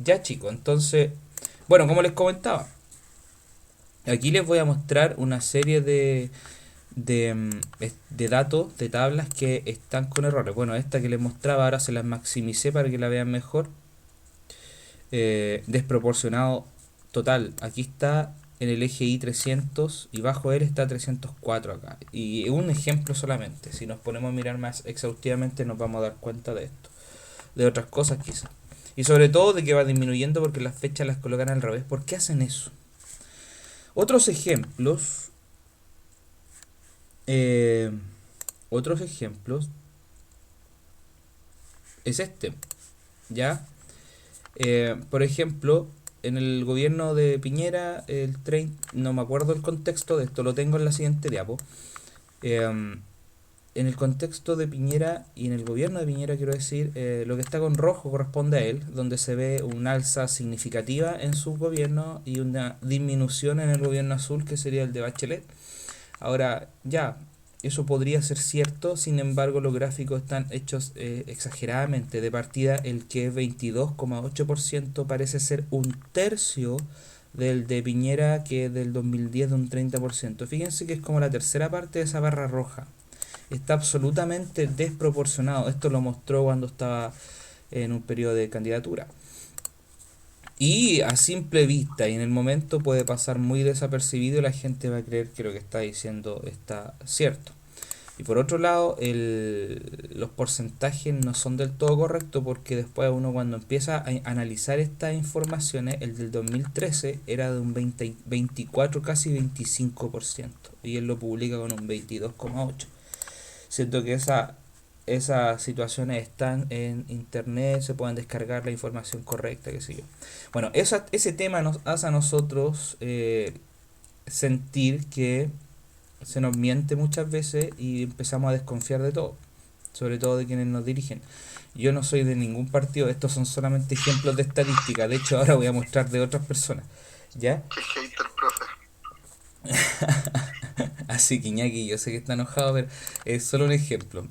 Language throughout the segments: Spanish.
Ya chicos, entonces, bueno, como les comentaba, aquí les voy a mostrar una serie de datos, de tablas que están con errores. Bueno, esta que les mostraba ahora se las maximicé para que la vean mejor. Desproporcionado total. Aquí está en el eje Y 300 y bajo él está 304 acá. Y un ejemplo solamente. Si nos ponemos a mirar más exhaustivamente nos vamos a dar cuenta de esto. De otras cosas quizás. Y sobre todo de que va disminuyendo porque las fechas las colocan al revés. ¿Por qué hacen eso? Otros ejemplos. eh, otros ejemplos es este. ¿Ya? Por ejemplo, en el gobierno de Piñera, no me acuerdo el contexto de esto, lo tengo en la siguiente diapo. En el contexto de Piñera y en el gobierno de Piñera, quiero decir, lo que está con rojo corresponde a él, donde se ve un alza significativa en su gobierno y una disminución en el gobierno azul, que sería el de Bachelet. Ahora, ya, eso podría ser cierto, sin embargo los gráficos están hechos exageradamente. De partida, el que es 22,8% parece ser un tercio del de Piñera, que es del 2010 de un 30%. Fíjense que es como la tercera parte de esa barra roja. Está absolutamente desproporcionado. Esto lo mostró cuando estaba en un periodo de candidatura. Y a simple vista y en el momento puede pasar muy desapercibido y la gente va a creer que lo que está diciendo está cierto. Y por otro lado, los porcentajes no son del todo correctos porque después uno cuando empieza a analizar estas informaciones, el del 2013 era de un 20, 24, casi 25%. Y él lo publica con un 22,8%. Siento que esas situaciones están en internet, se pueden descargar la información correcta, qué sé yo. Bueno, ese tema nos hace a nosotros sentir que se nos miente muchas veces y empezamos a desconfiar de todo, sobre todo de quienes nos dirigen. Yo no soy de ningún partido, estos son solamente ejemplos de estadística, de hecho ahora voy a mostrar de otras personas, ¿ya? Qué hater, profe. Así que Iñaki, yo sé que está enojado, pero es solo un ejemplo.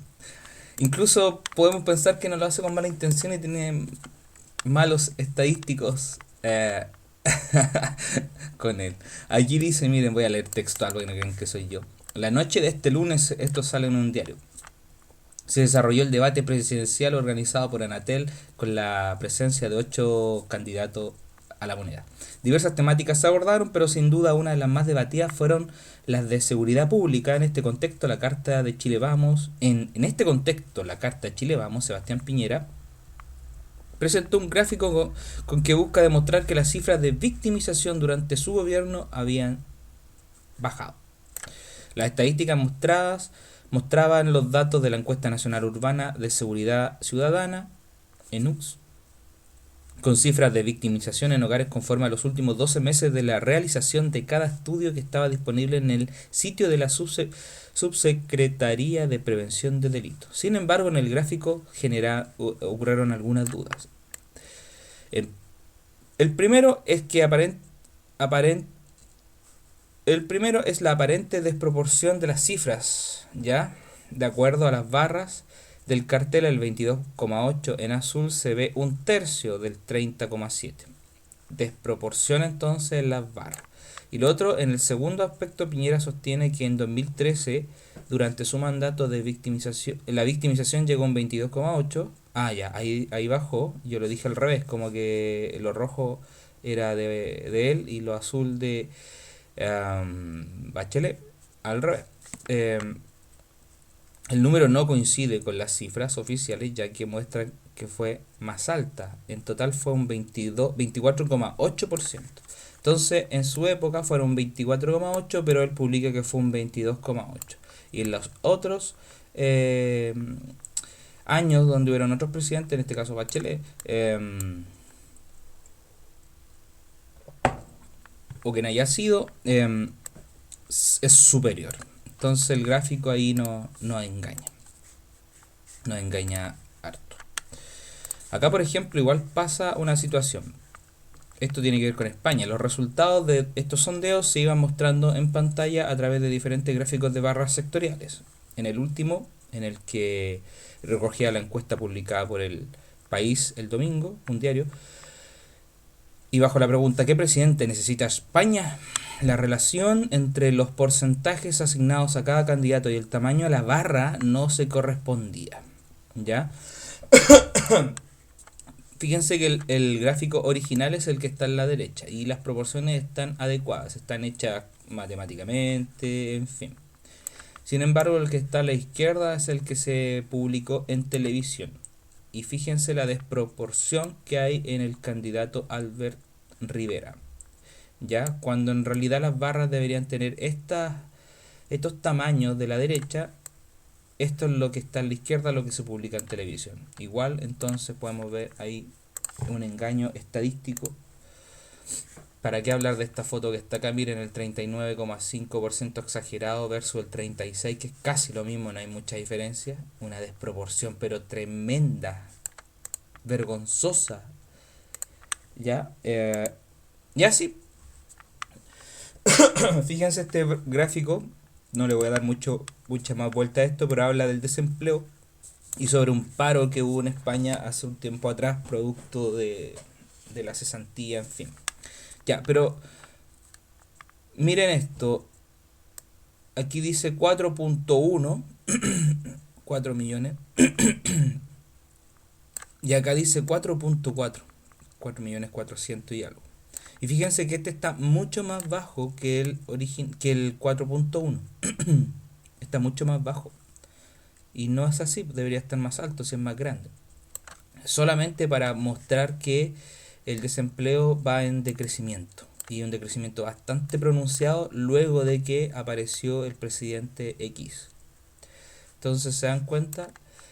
Incluso podemos pensar que no lo hace con mala intención y tiene malos estadísticos con él. Allí dice, miren, voy a leer textual porque no creen que soy yo. La noche de este lunes, esto sale en un diario, se desarrolló el debate presidencial organizado por Anatel con la presencia de 8 candidatos a la moneda. Diversas temáticas se abordaron, pero sin duda una de las más debatidas fueron las de seguridad pública. En este contexto, la Carta de Chile Vamos, en este contexto, la Carta de Chile Vamos, Sebastián Piñera, presentó un gráfico con que busca demostrar que las cifras de victimización durante su gobierno habían bajado. Las estadísticas mostraban los datos de la Encuesta Nacional Urbana de Seguridad Ciudadana, ENUX, con cifras de victimización en hogares conforme a los últimos 12 meses de la realización de cada estudio que estaba disponible en el sitio de la Subsecretaría de Prevención de Delitos. Sin embargo, en el gráfico ocurrieron algunas dudas. El, el primero es que aparent, el primero es la aparente desproporción de las cifras, ¿ya? De acuerdo a las barras del cartel, el 22,8 en azul se ve un tercio del 30,7. Desproporción entonces en las barras. Y lo otro, en el segundo aspecto, Piñera sostiene que en 2013, durante su mandato de victimización, la victimización llegó a un 22,8. Ah, ya, ahí bajó. Yo lo dije al revés, como que lo rojo era de él y lo azul de Bachelet, al revés. Um, el número no coincide con las cifras oficiales, ya que muestran que fue más alta. En total fue un 24,8%. Entonces, en su época fueron 24,8%, pero él publica que fue un 22,8%. Y en los otros años donde hubieron otros presidentes, en este caso Bachelet, o quien haya sido, es superior. Entonces el gráfico ahí no engaña. No engaña harto. Acá, por ejemplo, igual pasa una situación. Esto tiene que ver con España. Los resultados de estos sondeos se iban mostrando en pantalla a través de diferentes gráficos de barras sectoriales. En el último, en el que recogía la encuesta publicada por el País el domingo, un diario, Y bajo la pregunta ¿qué presidente necesita España? La relación entre los porcentajes asignados a cada candidato y el tamaño de la barra no se correspondía. ¿Ya? Fíjense que el gráfico original es el que está en la derecha y las proporciones están adecuadas, están hechas matemáticamente, en fin. Sin embargo, el que está a la izquierda es el que se publicó en televisión. Y fíjense la desproporción que hay en el candidato Albert Rivera. ¿Ya? Cuando en realidad las barras deberían tener estos tamaños de la derecha, esto es lo que está a la izquierda, lo que se publica en televisión. Igual, entonces podemos ver ahí un engaño estadístico. ¿Para qué hablar de esta foto que está acá? Miren, el 39,5% exagerado versus el 36%, que es casi lo mismo, no hay mucha diferencia. Una desproporción, pero tremenda, vergonzosa. ¿Ya? Y así, fíjense este gráfico, no le voy a dar mucha más vuelta a esto, pero habla del desempleo y sobre un paro que hubo en España hace un tiempo atrás, producto de la cesantía, en fin. Ya, pero miren esto, aquí dice 4.1, 4 millones, y acá dice 4.4, 4 millones 400 y algo. Y fíjense que este está mucho más bajo que el 4.1. Está mucho más bajo. Y no es así, debería estar más alto si es más grande. Solamente para mostrar que el desempleo va en decrecimiento. Y un decrecimiento bastante pronunciado luego de que apareció el presidente X. Entonces se dan cuenta,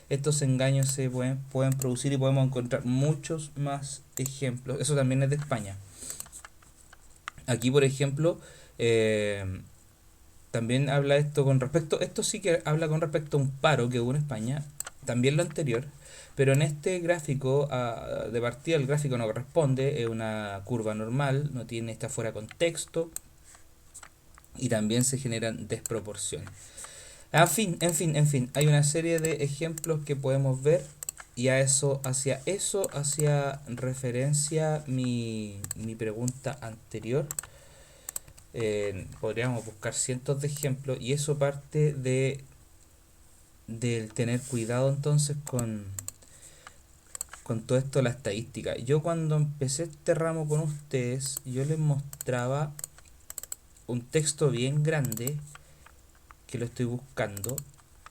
estos engaños se pueden producir y podemos encontrar muchos más ejemplos. Eso también es de España. Aquí, por ejemplo, también habla esto con respecto, esto sí que habla con respecto a un paro que hubo en España, también lo anterior, pero en este gráfico, de partida el gráfico no corresponde, es una curva normal, no tiene, está fuera de contexto y también se generan desproporciones. En fin, hay una serie de ejemplos que podemos ver y hacia referencia mi pregunta anterior. Podríamos buscar cientos de ejemplos y eso parte del tener cuidado entonces con todo esto de la estadística. Yo cuando empecé este ramo con ustedes, yo les mostraba un texto bien grande, que lo estoy buscando,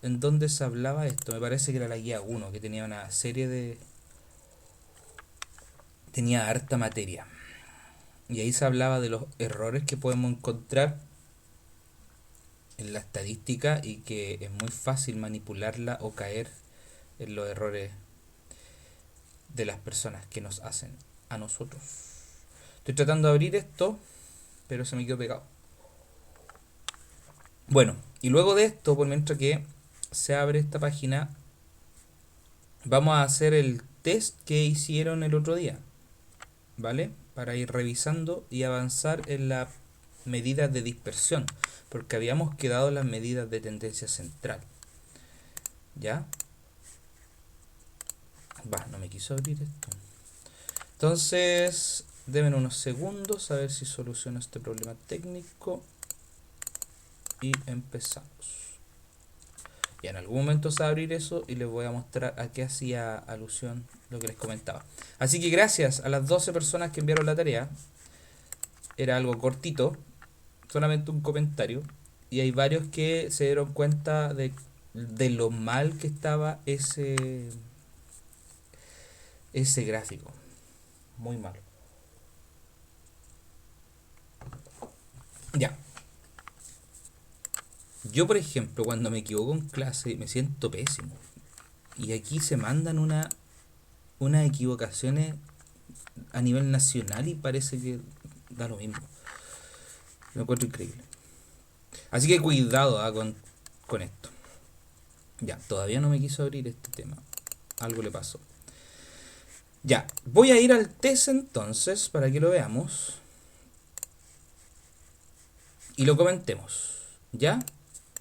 en donde se hablaba esto. Me parece que era la guía 1, que tenía una serie de... tenía harta materia. Y ahí se hablaba de los errores que podemos encontrar en la estadística y que es muy fácil manipularla o caer en los errores de las personas que nos hacen a nosotros. Estoy tratando de abrir esto, pero se me quedó pegado. Bueno, y luego de esto, por mientras que se abre esta página, vamos a hacer el test que hicieron el otro día, ¿vale? Para ir revisando y avanzar en las medidas de dispersión, porque habíamos quedado en las medidas de tendencia central. ¿Ya? No me quiso abrir esto. Entonces, denme unos segundos a ver si soluciono este problema técnico. Y empezamos. Y en algún momento se va a abrir eso y les voy a mostrar a qué hacía alusión lo que les comentaba. Así que gracias a las 12 personas que enviaron la tarea. Era algo cortito, solamente un comentario. Y hay varios que se dieron cuenta de lo mal que estaba ese gráfico. Muy malo. Ya. Yo, por ejemplo, cuando me equivoco en clase me siento pésimo. Y aquí se mandan unas equivocaciones a nivel nacional y parece que da lo mismo. Lo encuentro increíble. Así que cuidado con esto. Ya, todavía no me quiso abrir este tema. Algo le pasó. Ya, voy a ir al test entonces para que lo veamos. Y lo comentemos. ¿Ya?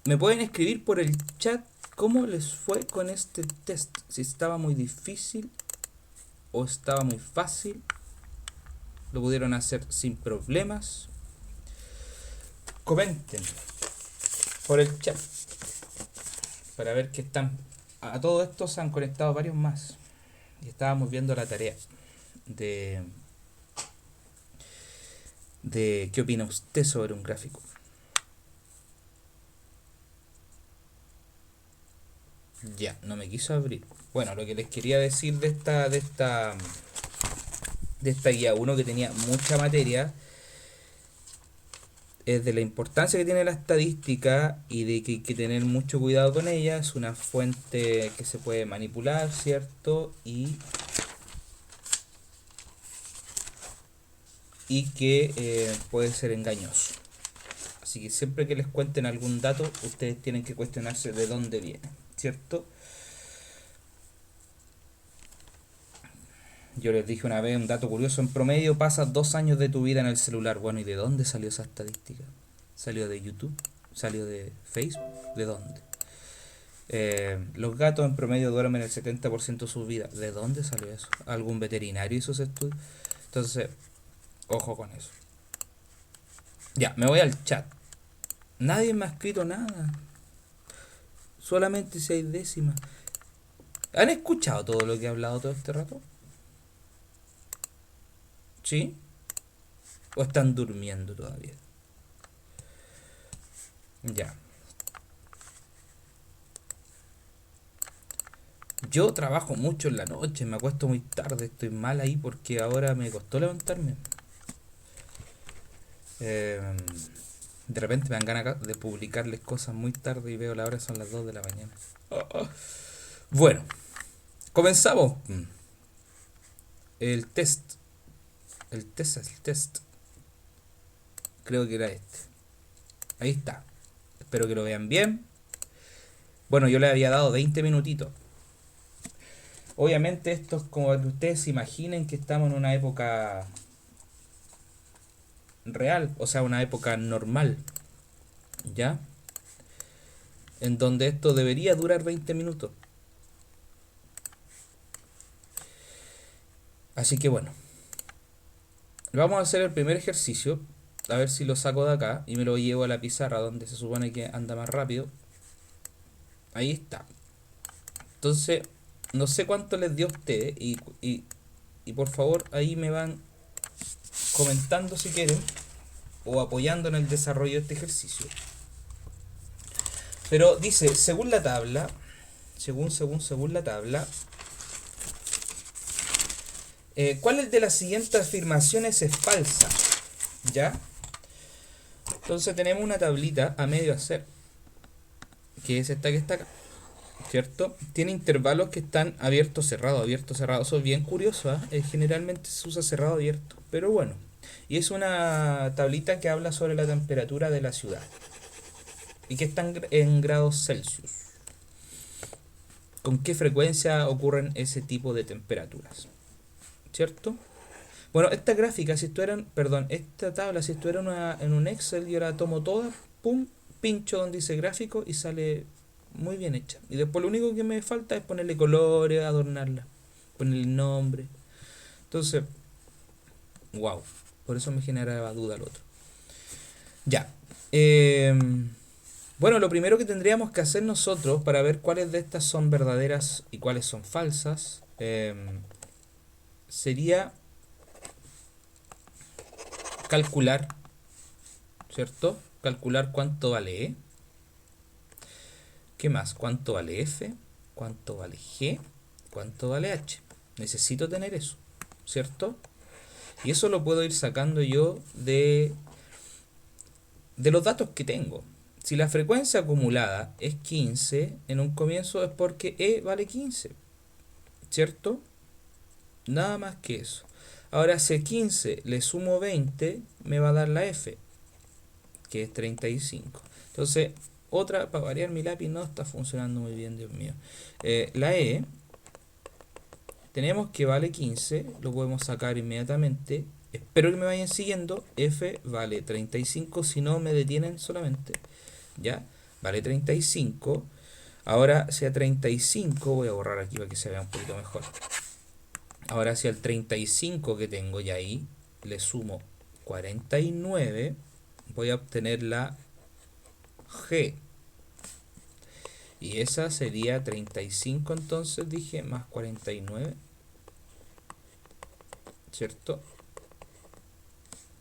Me pueden escribir por el chat cómo les fue con este test. Si estaba muy difícil o estaba muy fácil. lo pudieron hacer sin problemas. Comenten por el chat para ver que están. A todo esto se han conectado varios más. Y estábamos viendo la tarea de qué opina usted sobre un gráfico. Ya, no me quiso abrir. Bueno, lo que les quería decir de esta guía 1, que tenía mucha materia, es de la importancia que tiene la estadística y de que hay que tener mucho cuidado con ella. Es una fuente que se puede manipular, ¿cierto? Y que puede ser engañoso. Así que siempre que les cuenten algún dato, ustedes tienen que cuestionarse de dónde viene, ¿cierto? Yo les dije una vez un dato curioso: en promedio pasas 2 años de tu vida en el celular. Bueno, ¿y de dónde salió esa estadística? ¿Salió de YouTube? ¿Salió de Facebook? ¿De dónde? Los gatos en promedio duermen el 70% de su vida. ¿De dónde salió eso? ¿Algún veterinario hizo ese estudio? Entonces, ojo con eso. Ya, me voy al chat. Nadie me ha escrito nada. Solamente 6 décimas. ¿Han escuchado todo lo que he hablado todo este rato? ¿Sí? ¿O están durmiendo todavía? Ya. Yo trabajo mucho en la noche, me acuesto muy tarde, estoy mal ahí porque ahora me costó levantarme. Eh, de repente me dan ganas de publicarles cosas muy tarde y veo la hora, son las 2 de la mañana. Bueno, comenzamos. El test. El test. Creo que era este. Ahí está. Espero que lo vean bien. Bueno, yo le había dado 20 minutitos. Obviamente esto es como que ustedes se imaginen que estamos en una época real, o sea, una época normal, ¿ya? En donde esto debería durar 20 minutos. Así que bueno, vamos a hacer el primer ejercicio, a ver si lo saco de acá y me lo llevo a la pizarra donde se supone que anda más rápido. Ahí está. Entonces, no sé cuánto les dio a ustedes y por favor ahí me van comentando si quieren o apoyando en el desarrollo de este ejercicio. Pero dice, según la tabla, según la tabla, ¿cuál de las siguientes afirmaciones es falsa? ¿Ya? Entonces tenemos una tablita a medio hacer, que es esta que está acá, ¿cierto? Tiene intervalos que están abierto, cerrado, abierto, cerrado. Eso es bien curioso, ¿eh? Generalmente se usa cerrado, abierto, pero bueno. Y es una tablita que habla sobre la temperatura de la ciudad y que está en grados Celsius. ¿Con qué frecuencia ocurren ese tipo de temperaturas? ¿Cierto? Bueno, esta gráfica, si estuviera, perdón, esta tabla, si estuviera en un Excel, yo la tomo toda, pum, pincho donde dice gráfico y sale muy bien hecha. Y después lo único que me falta es ponerle colores, adornarla, ponerle nombre. Entonces, wow, por eso me generaba duda el otro. Ya. Bueno, lo primero que tendríamos que hacer nosotros para ver cuáles de estas son verdaderas y cuáles son falsas, sería calcular, ¿cierto? Calcular cuánto vale E. ¿Qué más? ¿Cuánto vale F? ¿Cuánto vale G? ¿Cuánto vale H? Necesito tener eso, ¿cierto? Y eso lo puedo ir sacando yo de los datos que tengo. Si la frecuencia acumulada es 15, en un comienzo es porque E vale 15, ¿cierto? Nada más que eso. Ahora, si a 15 le sumo 20, me va a dar la F, que es 35. Entonces, otra, para variar, mi lápiz no está funcionando muy bien, Dios mío. La E, tenemos que vale 15, lo podemos sacar inmediatamente. Espero que me vayan siguiendo. F vale 35, si no me detienen solamente. ¿Ya? Vale 35. Ahora, si a 35, voy a borrar aquí para que se vea un poquito mejor. Ahora, si al 35 que tengo ya ahí, le sumo 49, voy a obtener la G. Y esa sería 35, entonces dije, más 49, ¿cierto?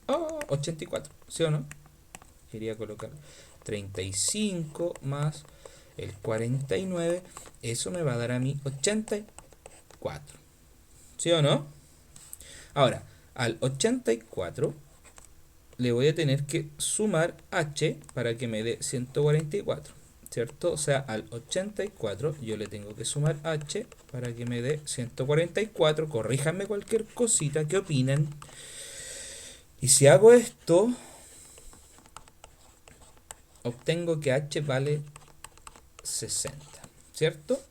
Oh, 84, ¿sí o no? Quería colocar 35 más el 49, eso me va a dar a mí 84, ¿sí o no? Ahora, al 84 le voy a tener que sumar h para que me dé 144, ¿cierto? O sea, al 84 yo le tengo que sumar h para que me dé 144. Corríjanme cualquier cosita que opinen. Y si hago esto, obtengo que h vale 60, ¿cierto?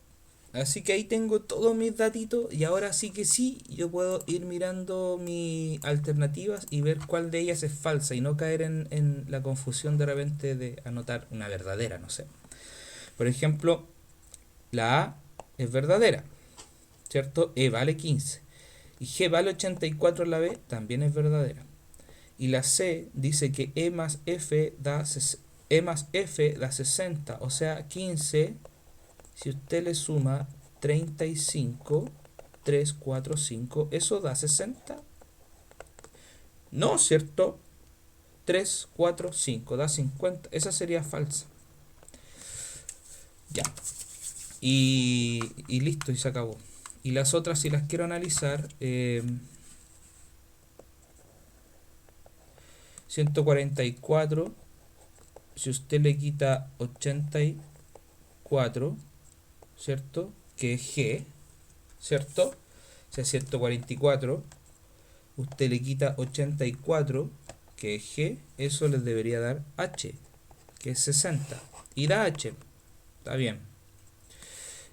Así que ahí tengo todos mis datitos y ahora sí que sí, yo puedo ir mirando mis alternativas y ver cuál de ellas es falsa y no caer en la confusión de repente de anotar una verdadera, no sé. Por ejemplo, la A es verdadera, ¿cierto? E vale 15 y G vale 84 en la B, también es verdadera. Y la C dice que E más F da 60, o sea, 15. Si usted le suma 35, 3, 4, 5, ¿eso da 60? No, ¿cierto? 3, 4, 5, da 50. Esa sería falsa. Ya. Y listo, y se acabó. Y las otras, si las quiero analizar, 144, si usted le quita 84, ¿cierto? Que es G, ¿cierto? O sea, 144, usted le quita 84, que es G, eso les debería dar H, que es 60. Y da H, está bien.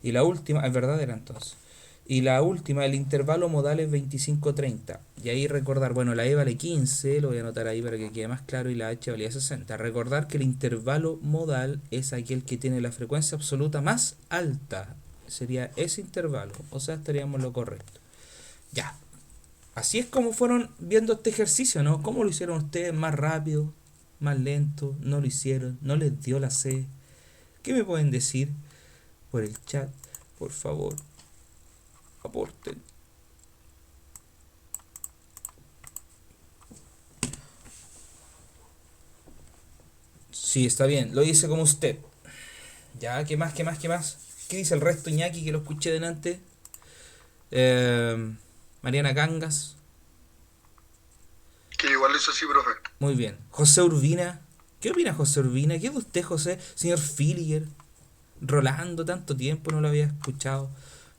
Y la última, es verdadera entonces. Y la última, el intervalo modal es 25-30. Y ahí recordar, bueno, la E vale 15, lo voy a anotar ahí para que quede más claro, y la H valía 60. Recordar que el intervalo modal es aquel que tiene la frecuencia absoluta más alta. Sería ese intervalo, o sea, estaríamos en lo correcto. Ya. Así es como fueron viendo este ejercicio, ¿no? ¿Cómo lo hicieron ustedes? ¿Más rápido? ¿Más lento? ¿No lo hicieron? ¿No les dio la C? ¿Qué me pueden decir por el chat? Por favor, aporten. Sí, está bien, lo hice como usted. Ya, ¿qué más, qué más, qué más? ¿Qué dice el resto, Iñaki, que lo escuché delante? Mariana Cangas. Que igual eso sí, profe. Muy bien. José Urbina. ¿Qué opina José Urbina? ¿Qué de usted, José? Señor Filiger. Rolando, tanto tiempo no lo había escuchado.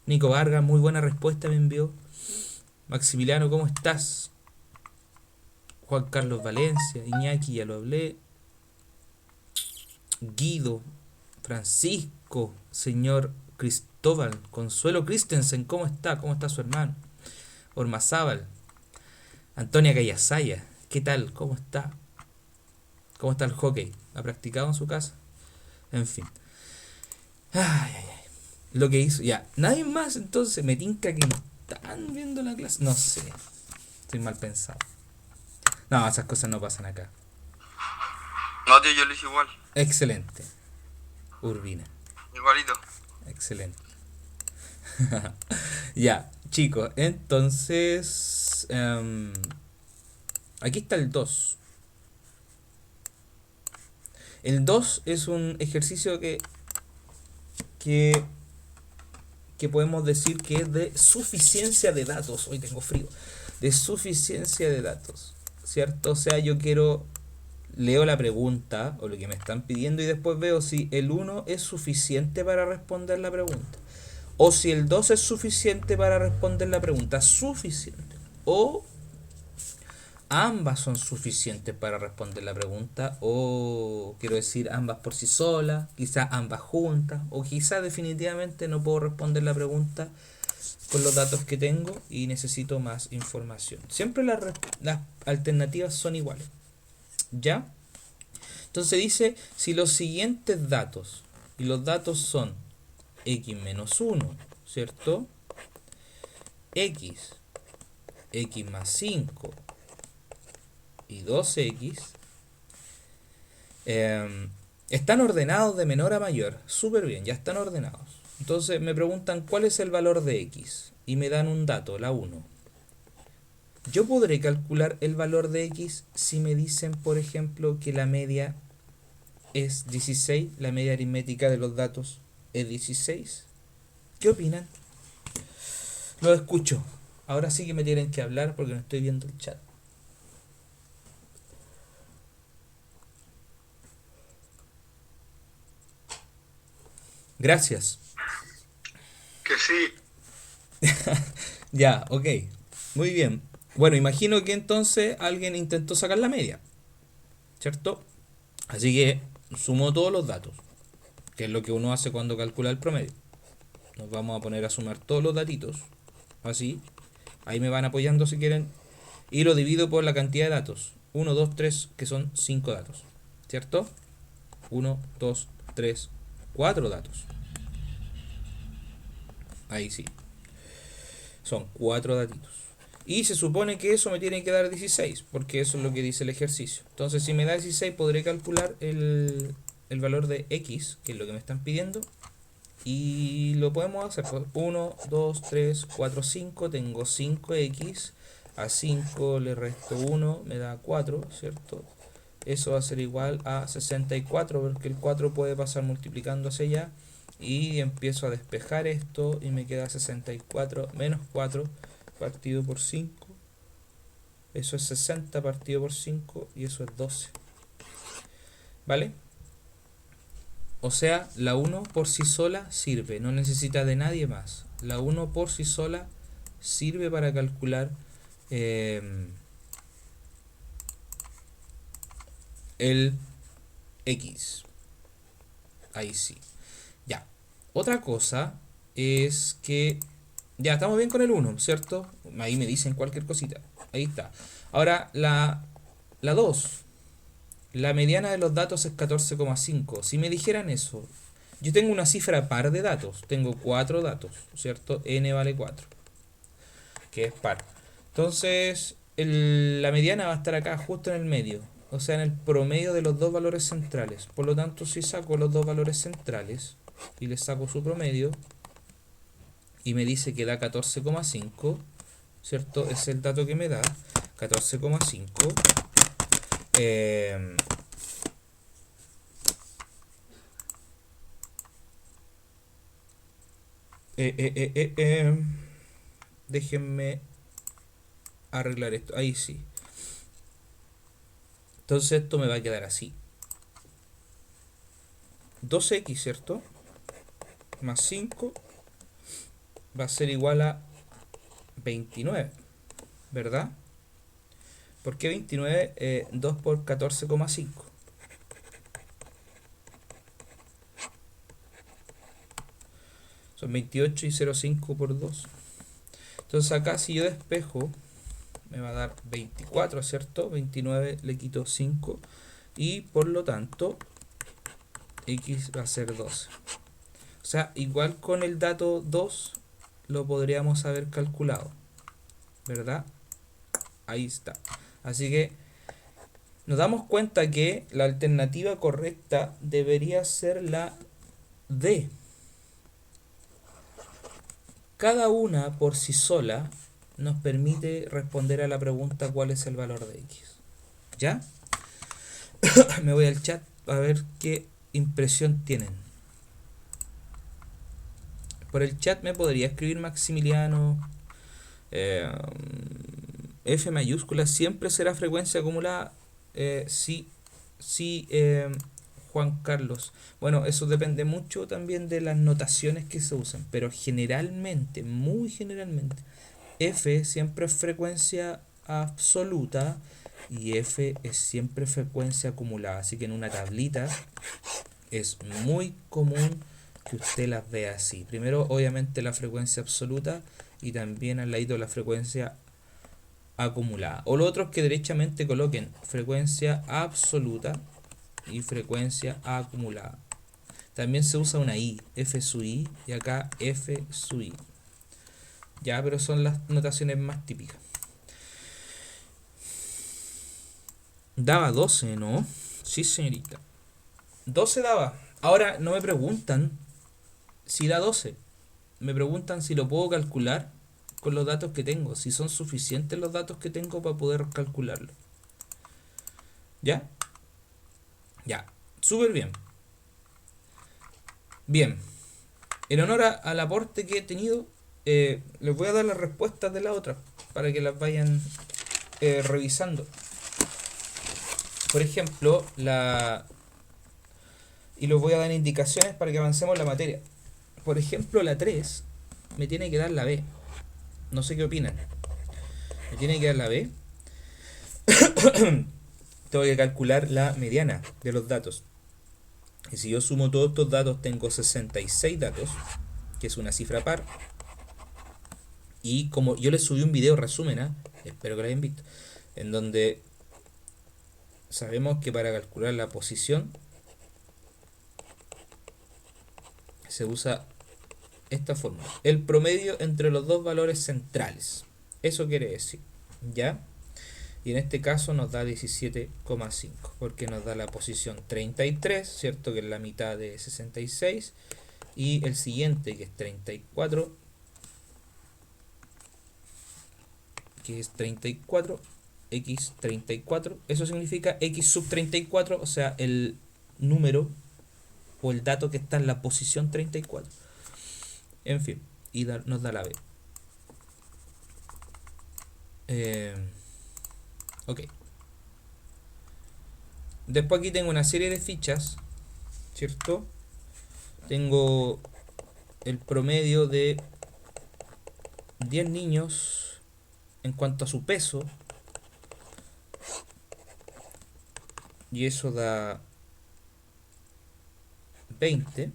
Nico Vargas, muy buena respuesta me envió. Maximiliano, ¿cómo estás? Juan Carlos Valencia, Iñaki, ya lo hablé. Guido, Francisco, señor Cristóbal, Consuelo Christensen, ¿cómo está? ¿Cómo está su hermano? Ormazábal, Antonia Callasaya, ¿qué tal? ¿Cómo está? ¿Cómo está el hockey? ¿Ha practicado en su casa? En fin. Ay, ay, ay. Lo que hizo, ya. Nadie más, entonces me tinca que no están viendo la clase. No sé. Estoy mal pensado. No, esas cosas no pasan acá. No, tío, yo lo hice igual. Excelente. Urbina. Igualito. Excelente. Ya, chicos, entonces... aquí está el 2. El 2 es un ejercicio que, que podemos decir que es de suficiencia de datos. Hoy tengo frío. De suficiencia de datos. ¿Cierto? O sea, yo quiero... Leo la pregunta o lo que me están pidiendo y después veo si el 1 es suficiente para responder la pregunta. O si el 2 es suficiente para responder la pregunta. Suficiente. O ambas son suficientes para responder la pregunta, o quiero decir ambas por sí solas, quizás ambas juntas, o quizás definitivamente no puedo responder la pregunta con los datos que tengo y necesito más información. Siempre las alternativas son iguales. ¿Ya? Entonces dice, si los siguientes datos, y los datos son x menos 1, ¿cierto? X, x más 5, y 2x están ordenados de menor a mayor. Súper bien, ya están ordenados. Entonces me preguntan cuál es el valor de x y me dan un dato, la 1. Yo podré calcular el valor de x si me dicen, por ejemplo, que la media es 16, la media aritmética de los datos es 16. ¿Qué opinan? Lo escucho. Ahora sí que me tienen que hablar porque no estoy viendo el chat. Gracias. Que sí. Ya, ok. Muy bien. Bueno, imagino que entonces alguien intentó sacar la media, ¿cierto? Así que sumó todos los datos, que es lo que uno hace cuando calcula el promedio. Nos vamos a poner a sumar todos los datitos, así. Ahí me van apoyando si quieren. Y lo divido por la cantidad de datos. 1, 2, 3, que son 5 datos, ¿cierto? 1, 2, 3, 4 datos. Ahí sí. Son 4 datitos. Y se supone que eso me tiene que dar 16, porque eso es lo que dice el ejercicio. Entonces, si me da 16, podré calcular el valor de x, que es lo que me están pidiendo. Y lo podemos hacer. 1, 2, 3, 4, 5. Tengo 5x. A 5 le resto 1, me da 4, ¿cierto? Eso va a ser igual a 64, porque el 4 puede pasar multiplicando hacia allá. Y empiezo a despejar esto y me queda 64 menos 4 partido por 5. Eso es 60 partido por 5 y eso es 12. ¿Vale? O sea, la 1 por sí sola sirve, no necesita de nadie más. La 1 por sí sola sirve para calcular el x. Ahí sí. Ya. Otra cosa es que ya estamos bien con el 1, ¿cierto? Ahí me dicen cualquier cosita. Ahí está. Ahora la 2. La mediana de los datos es 14,5. Si me dijeran eso, yo tengo una cifra par de datos. Tengo 4 datos, ¿cierto? N vale 4, que es par. Entonces, la mediana va a estar acá, justo en el medio. O sea, en el promedio de los dos valores centrales. Por lo tanto, si saco los dos valores centrales y les saco su promedio, y me dice que da 14,5, ¿cierto? Es el dato que me da, 14,5. Déjenme arreglar esto. Ahí sí. Entonces esto me va a quedar así. 2x, ¿cierto? Más 5 va a ser igual a 29, ¿verdad? ¿Por qué 29? 2 por 14,5. Son 28 y 0,5 por 2. Entonces acá si yo despejo, me va a dar 24, ¿cierto? 29 le quito 5 y por lo tanto x va a ser 12. O sea, igual con el dato 2 lo podríamos haber calculado, ¿verdad? Ahí está. Así que nos damos cuenta que la alternativa correcta debería ser la D. Cada una por sí sola nos permite responder a la pregunta ¿cuál es el valor de x? ¿Ya? Me voy al chat a ver qué impresión tienen. Por el chat me podría escribir Maximiliano. F mayúscula siempre será frecuencia acumulada. Sí, Juan Carlos. Bueno, eso depende mucho también de las notaciones que se usan, pero generalmente, muy generalmente, F siempre es frecuencia absoluta y F es siempre frecuencia acumulada. Así que en una tablita es muy común que usted las vea así. Primero, obviamente, la frecuencia absoluta y también al ladito la frecuencia acumulada. O lo otro es que derechamente coloquen frecuencia absoluta y frecuencia acumulada. También se usa una I, F sub I, y acá F sub I. Ya, pero son las notaciones más típicas. Daba 12, ¿no? Sí, señorita. 12 daba. Ahora no me preguntan si da 12. Me preguntan si lo puedo calcular con los datos que tengo. Si son suficientes los datos que tengo para poder calcularlo. ¿Ya? Ya. Súper bien. Bien. En honor al aporte que he tenido, les voy a dar las respuestas de la otra para que las vayan revisando. Por ejemplo, y les voy a dar indicaciones para que avancemos en la materia. Por ejemplo, la 3 me tiene que dar la B. No sé qué opinan. Me tiene que dar la B. Tengo que calcular la mediana de los datos. Y si yo sumo todos estos datos, tengo 66 datos, que es una cifra par. Y como yo les subí un video resumen, espero que lo hayan visto, en donde sabemos que para calcular la posición se usa esta fórmula: el promedio entre los dos valores centrales. Eso quiere decir, ¿ya? Y en este caso nos da 17,5, porque nos da la posición 33, ¿cierto? Que es la mitad de 66. Y el siguiente, que es 34, que es 34, x 34. Eso significa x sub 34, o sea, el número o el dato que está en la posición 34. En fin, y nos da la B. Ok. Después aquí tengo una serie de fichas, ¿cierto? Tengo el promedio de 10 niños en cuanto a su peso. Y eso da 20.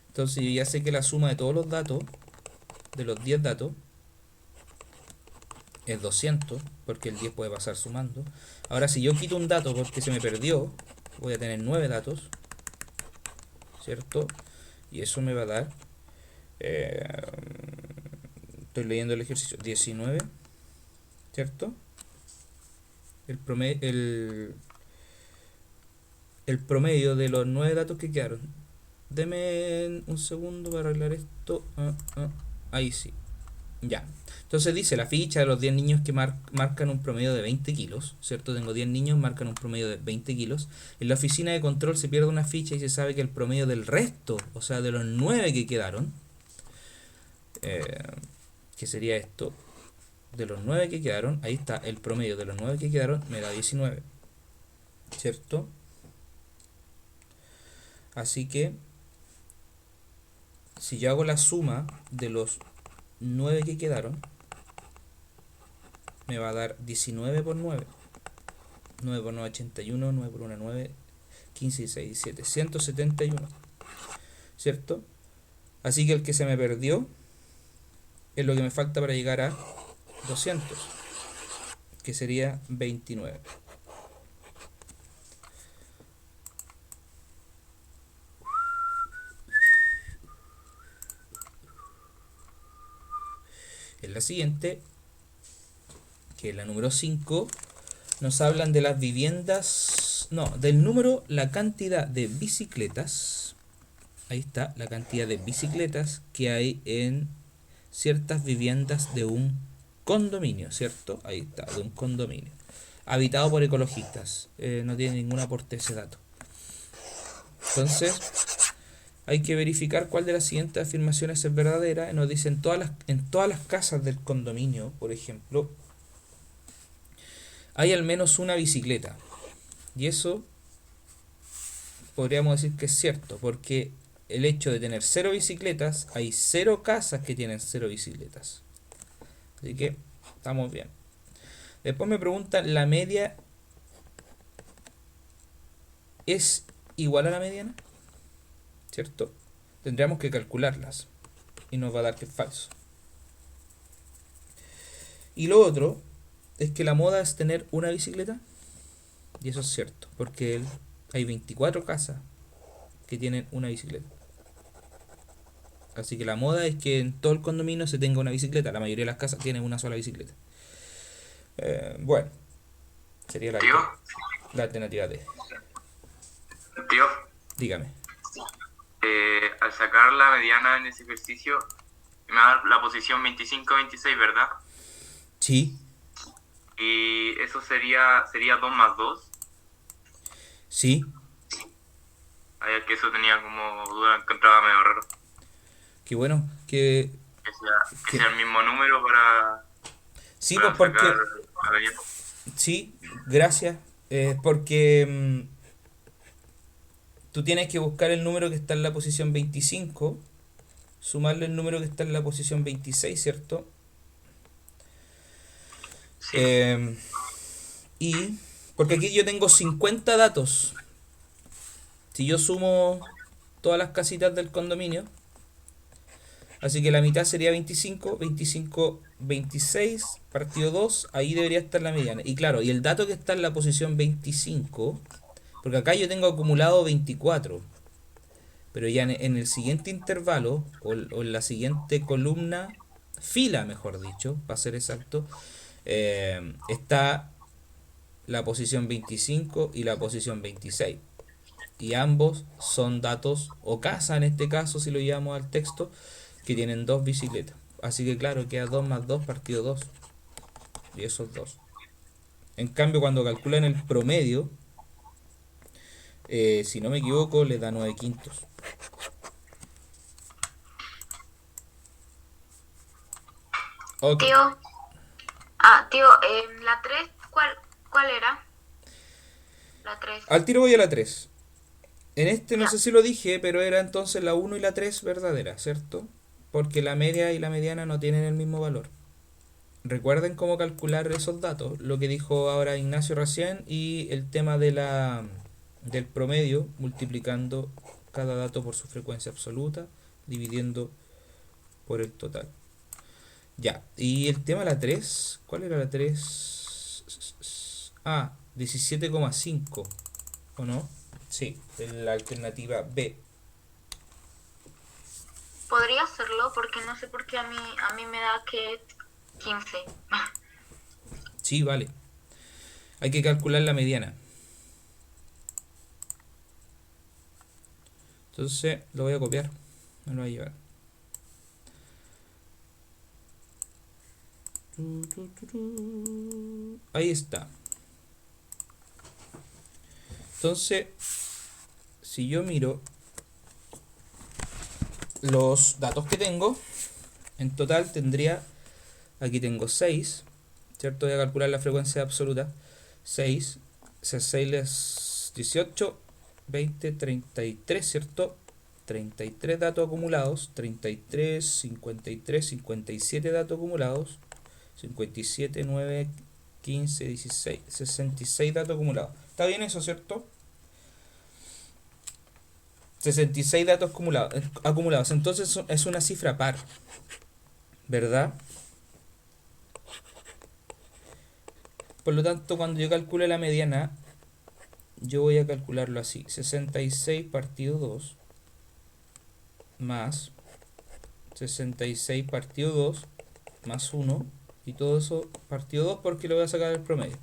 Entonces yo ya sé que la suma de todos los datos, de los 10 datos, es 200, porque el 10 puede pasar sumando. Ahora si yo quito un dato porque se me perdió, voy a tener 9 datos, ¿cierto? Y eso me va a dar, estoy leyendo el ejercicio, 19, ¿cierto? El promedio de los 9 datos que quedaron. Deme un segundo para arreglar esto. Ahí sí. Ya. Entonces dice la ficha de los 10 niños que marcan un promedio de 20 kilos, ¿cierto? Tengo 10 niños, marcan un promedio de 20 kilos. En la oficina de control se pierde una ficha y se sabe que el promedio del resto, o sea, de los 9 que quedaron, que sería esto, de los 9 que quedaron, ahí está, el promedio de los 9 que quedaron me da 19, ¿cierto? Así que, si yo hago la suma de los 9 que quedaron, me va a dar 19 por 9. 9 por 9, 81, 9 por 1, 9, 15, 16, 17, 171, ¿cierto? Así que el que se me perdió es lo que me falta para llegar a 200, que sería 29. En la siguiente, que es la número 5, nos hablan de las viviendas, no, del número, la cantidad de bicicletas. Ahí está, la cantidad de bicicletas que hay en ciertas viviendas de un condominio, ¿cierto? Ahí está, de un condominio. Habitado por ecologistas. No tiene ningún aporte ese dato. Entonces, hay que verificar cuál de las siguientes afirmaciones es verdadera. Nos dicen en todas las casas del condominio, por ejemplo, hay al menos una bicicleta. Y eso podríamos decir que es cierto, porque el hecho de tener 0 bicicletas, hay 0 casas que tienen 0 bicicletas. Así que estamos bien. Después me preguntan, ¿la media es igual a la mediana? ¿Cierto? Tendríamos que calcularlas y nos va a dar que es falso. Y lo otro es que la moda es tener una bicicleta, y eso es cierto, porque hay 24 casas que tienen una bicicleta. Así que la moda es que en todo el condominio se tenga una bicicleta. La mayoría de las casas tienen una sola bicicleta. Bueno, Sería Tío, la alternativa D. tío, Dígame. al sacar la mediana en ese ejercicio, me va a dar la posición 25-26, ¿verdad? Sí, Y eso sería 2 más 2. sí. Ay, es que eso tenía como duda, encontraba medio raro. Qué bueno. Que, Que que... sea el mismo número para, Sí, pues para sacar porque... la mediana. Sí, gracias. Porque tú tienes que buscar el número que está en la posición 25, sumarle el número que está en la posición 26, ¿cierto? Sí, Eh, y... Porque aquí yo tengo 50 datos. Si yo sumo todas las casitas del condominio, así que la mitad sería 25, 25, 26, partido 2, ahí debería estar la mediana. Y claro, y el dato que está en la posición 25, porque acá yo tengo acumulado 24, pero ya en el siguiente intervalo, o en la siguiente columna, fila mejor dicho, para ser exacto, está la posición 25 y la posición 26. Y ambos son datos, o casa en este caso, si lo llevamos al texto, que tienen dos bicicletas. Así que claro, queda 2 más 2 partido 2. Y esos dos. En cambio, cuando calculan el promedio, si no me equivoco, le da 9 quintos. Ok. Tío, tío, la 3, ¿cuál era? La 3. Al tiro voy a la 3. En este no Ya. sé si lo dije, pero era entonces la uno y la 3 verdadera, ¿cierto? Porque la media y la mediana no tienen el mismo valor. Recuerden cómo calcular esos datos, lo que dijo ahora Ignacio recién, y el tema del promedio, multiplicando cada dato por su frecuencia absoluta, dividiendo por el total. Ya, y el tema de la 3, ¿cuál era la 3? 17,5, ¿o no? Sí, la alternativa B. Podría hacerlo porque no sé por qué a mí me da que 15. Sí, vale. Hay que calcular la mediana. Entonces lo voy a copiar. Me lo voy a llevar. Ahí está. Entonces, si yo miro los datos que tengo, en total tendría, aquí tengo 6, ¿cierto? Voy a calcular la frecuencia absoluta. 6, 6 es 18, 20, 33, ¿cierto? 33 datos acumulados, 33, 53, 57 datos acumulados, 57, 9, 15, 16, 66 datos acumulados. ¿Está bien eso, cierto? 66 datos acumulados. Entonces es una cifra par, ¿verdad? Por lo tanto, cuando yo calcule la mediana, yo voy a calcularlo así. 66 partido 2 más 66 partido 2 más 1. Y todo eso partido 2 porque lo voy a sacar el promedio.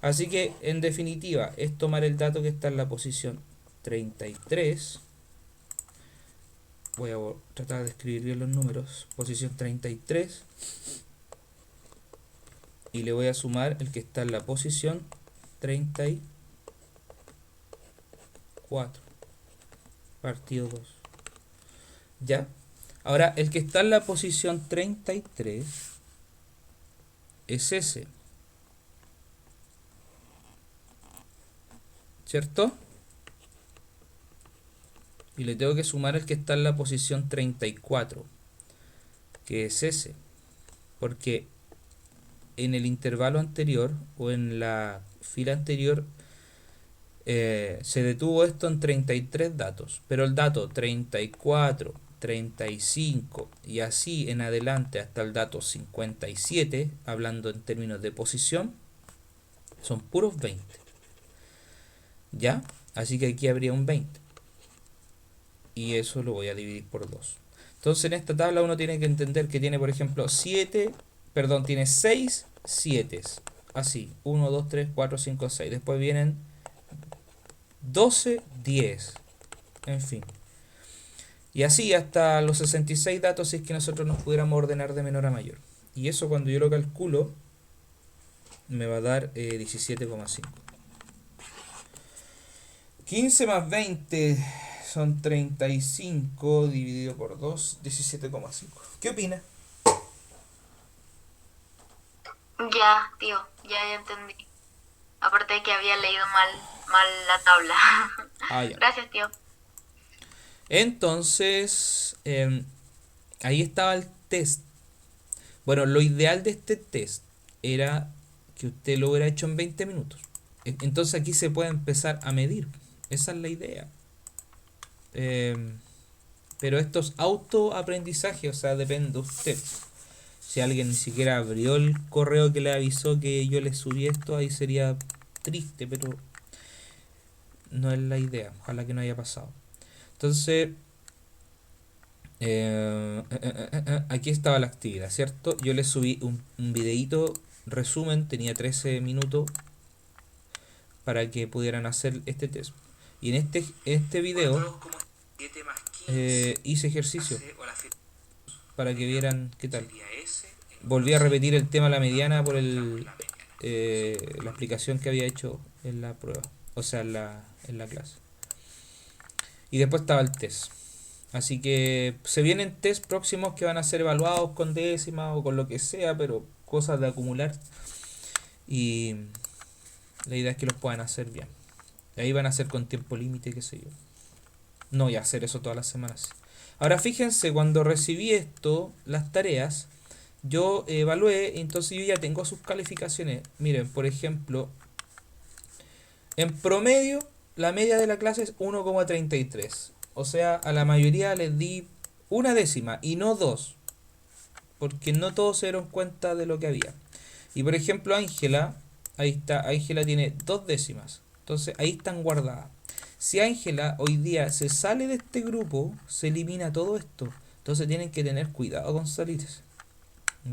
Así que, en definitiva, es tomar el dato que está en la posición 33. Voy a tratar de escribir bien los números. Posición 33. Y le voy a sumar el que está en la posición 34. Partido 2. ¿Ya? Ahora, el que está en la posición 33 es ese. ¿Cierto? Y le tengo que sumar el que está en la posición 34, que es ese. Porque en el intervalo anterior o en la fila anterior se detuvo esto en 33 datos. Pero el dato 34, 35 y así en adelante hasta el dato 57, hablando en términos de posición, son puros 20. ¿Ya? Así que aquí habría un 20. Y eso lo voy a dividir por 2. Entonces en esta tabla uno tiene que entender que tiene, por ejemplo, tiene 6 7. así, 1, 2, 3, 4, 5, 6. Después vienen 12, 10. En fin. Y así hasta los 66 datos si es que nosotros nos pudiéramos ordenar de menor a mayor. Y eso cuando yo lo calculo me va a dar 17,5. 15 más 20 son 35 dividido por 2, 17,5. ¿Qué opina? Ya, tío, ya entendí. Aparte de que había leído mal la tabla. Ah, ya. Gracias, tío. Entonces, ahí estaba el test. Bueno, lo ideal de este test era que usted lo hubiera hecho en 20 minutos. Entonces aquí se puede empezar a medir. Esa es la idea. Pero esto es autoaprendizaje, o sea, depende de usted. Si alguien ni siquiera abrió el correo que le avisó que yo le subí esto, ahí sería triste, pero no es la idea. Ojalá que no haya pasado. Entonces, aquí estaba la actividad, ¿cierto? Yo le subí un videíto resumen, tenía 13 minutos para que pudieran hacer este test. Y en este video hice ejercicio para que vieran qué tal. Volví a repetir el tema de la mediana por la explicación que había hecho en la prueba, o sea, en la clase. Y después estaba el test. Así que se vienen test próximos que van a ser evaluados con décimas o con lo que sea, pero cosas de acumular. Y la idea es que los puedan hacer bien. Y ahí van a ser con tiempo límite, qué sé yo. No voy a hacer eso todas las semanas. Ahora fíjense, cuando recibí esto, las tareas, yo evalué, entonces yo ya tengo sus calificaciones. Miren, por ejemplo, en promedio, la media de la clase es 1,33. O sea, a la mayoría les di una décima y no dos. Porque no todos se dieron cuenta de lo que había. Y por ejemplo, Ángela, ahí está, Ángela tiene 2 décimas. Entonces ahí están guardadas. Si Ángela hoy día se sale de este grupo, se elimina todo esto. Entonces tienen que tener cuidado con salirse.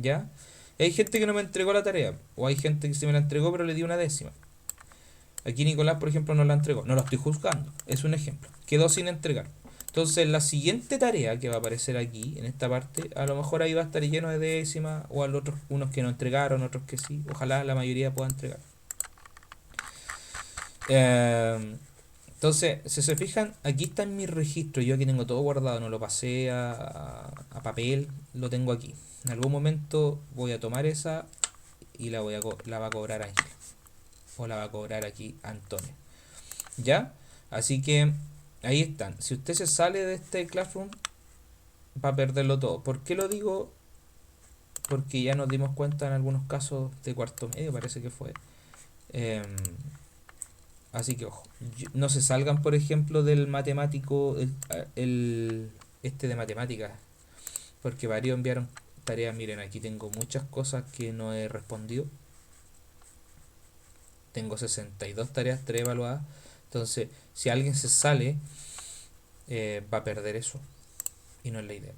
¿Ya? Hay gente que no me entregó la tarea. O hay gente que se me la entregó pero le dio una décima. Aquí Nicolás, por ejemplo, no la entregó. No lo estoy juzgando. Es un ejemplo. Quedó sin entregar. Entonces, la siguiente tarea que va a aparecer aquí, en esta parte, a lo mejor ahí va a estar lleno de décimas, o al otros, unos que no entregaron, otros que sí. Ojalá la mayoría pueda entregar. Entonces, si se fijan, aquí está en mi registro. Yo aquí tengo todo guardado, no lo pasé a papel, lo tengo aquí. En algún momento voy a tomar esa y la va a cobrar Ángela. O la va a cobrar aquí Antonio. ¿Ya? Así que ahí están. Si usted se sale de este Classroom, va a perderlo todo. ¿Por qué lo digo? Porque ya nos dimos cuenta en algunos casos de cuarto medio, parece que fue. Así que ojo. No se salgan, por ejemplo, del matemático, este de matemáticas. Porque varios enviaron tareas. Miren, aquí tengo muchas cosas que no he respondido. Tengo 62 tareas, 3 evaluadas. Entonces, si alguien se sale, va a perder eso. Y no es la idea.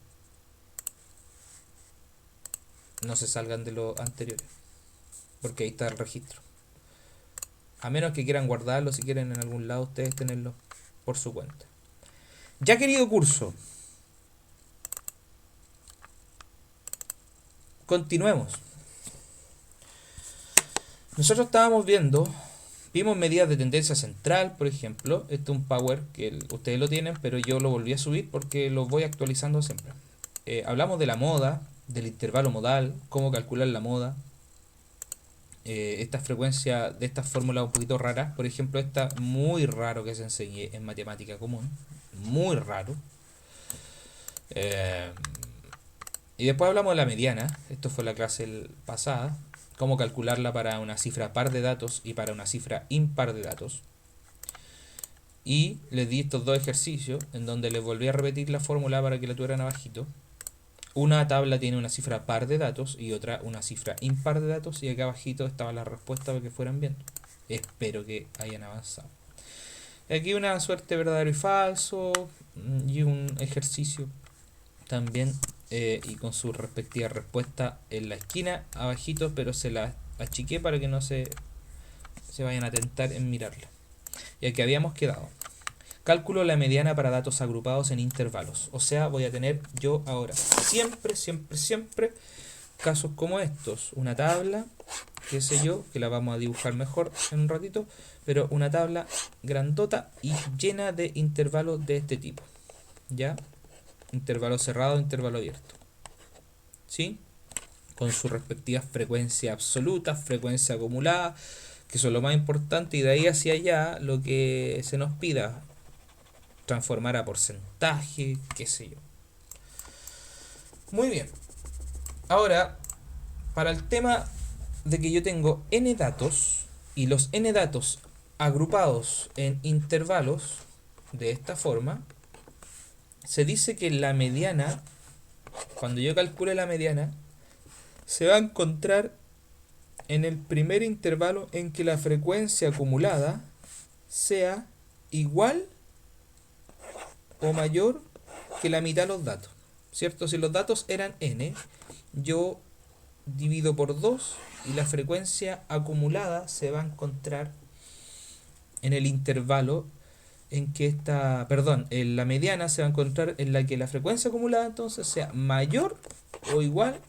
No se salgan de los anteriores. Porque ahí está el registro. A menos que quieran guardarlo, si quieren en algún lado, ustedes tenerlo por su cuenta. Ya, querido curso. Continuemos. Nosotros estábamos vimos medidas de tendencia central, por ejemplo. Este es un power que ustedes lo tienen, pero yo lo volví a subir porque lo voy actualizando siempre. Hablamos de la moda, del intervalo modal, cómo calcular la moda. Esta frecuencia de estas fórmulas un poquito raras. Por ejemplo, esta muy raro que se enseñe en matemática común. Muy raro. Y después hablamos de la mediana. Esto fue la clase pasada. Cómo calcularla para una cifra par de datos y para una cifra impar de datos. Y les di estos dos ejercicios en donde les volví a repetir la fórmula para que la tuvieran abajito. Una tabla tiene una cifra par de datos y otra una cifra impar de datos, y acá abajito estaba la respuesta para que fueran viendo. Espero que hayan avanzado. Aquí una suerte verdadero y falso y un ejercicio también, y con su respectiva respuesta en la esquina abajito, pero se la achiqué para que no se vayan a tentar en mirarla. Y aquí habíamos quedado. Cálculo la mediana para datos agrupados en intervalos. O sea, voy a tener yo ahora siempre casos como estos. Una tabla, qué sé yo, que la vamos a dibujar mejor en un ratito, pero una tabla grandota y llena de intervalos de este tipo. ¿Ya? Intervalo cerrado, intervalo abierto. ¿Sí? Con sus respectivas frecuencias absolutas, frecuencia acumulada, que son lo más importante, y de ahí hacia allá lo que se nos pida, transformar a porcentaje, qué sé yo. Muy bien. Ahora, para el tema de que yo tengo n datos, y los n datos agrupados en intervalos, de esta forma, se dice que la mediana, cuando yo calcule la mediana, se va a encontrar en el primer intervalo en que la frecuencia acumulada sea igual o mayor que la mitad de los datos, ¿cierto? Si los datos eran n, yo divido por 2 y la frecuencia acumulada se va a encontrar en el intervalo en que en la mediana se va a encontrar en la que la frecuencia acumulada entonces sea mayor o igual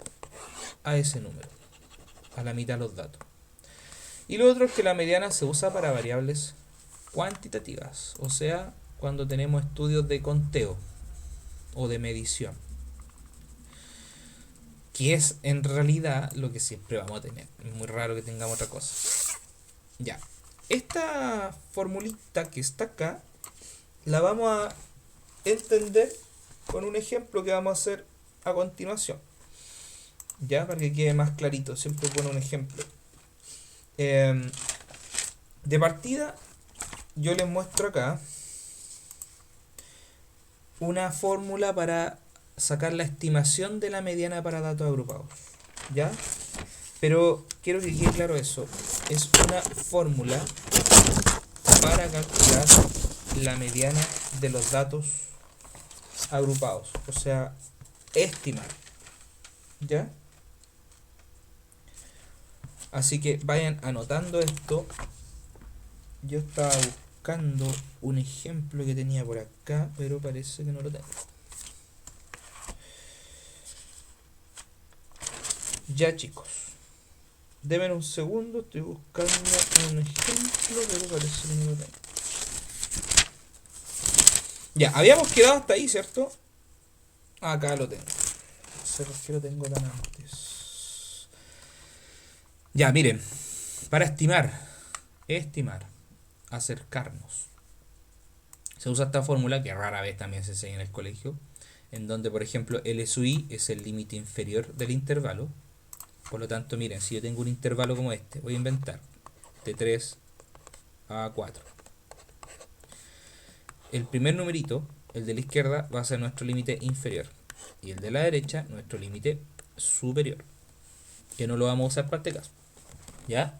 a ese número, a la mitad de los datos. Y lo otro es que la mediana se usa para variables cuantitativas, o sea, cuando tenemos estudios de conteo o de medición, que es en realidad lo que siempre vamos a tener. Es muy raro que tengamos otra cosa. Ya, esta formulita que está acá la vamos a entender con un ejemplo que vamos a hacer a continuación, ya, para que quede más clarito. Siempre pongo un ejemplo. De partida yo les muestro acá una fórmula para sacar la estimación de la mediana para datos agrupados, ¿ya? Pero quiero que quede claro eso. Es una fórmula para calcular la mediana de los datos agrupados, o sea, estimar, ¿ya? Así que vayan anotando esto. Yo estaba buscando un ejemplo que tenía por acá, pero parece que no lo tengo. Ya, chicos, denme un segundo, estoy buscando un ejemplo, pero parece que no lo tengo. Ya, habíamos quedado hasta ahí, ¿cierto? Acá lo tengo. No sé por qué lo tengo tan antes. Ya, miren, para estimar, acercarnos, se usa esta fórmula que rara vez también se enseña en el colegio, en donde, por ejemplo, el SUI es el límite inferior del intervalo. Por lo tanto, miren, si yo tengo un intervalo como este, voy a inventar de 3 a 4. El primer numerito, el de la izquierda, va a ser nuestro límite inferior, y el de la derecha, nuestro límite superior, que no lo vamos a usar para este caso, ¿ya?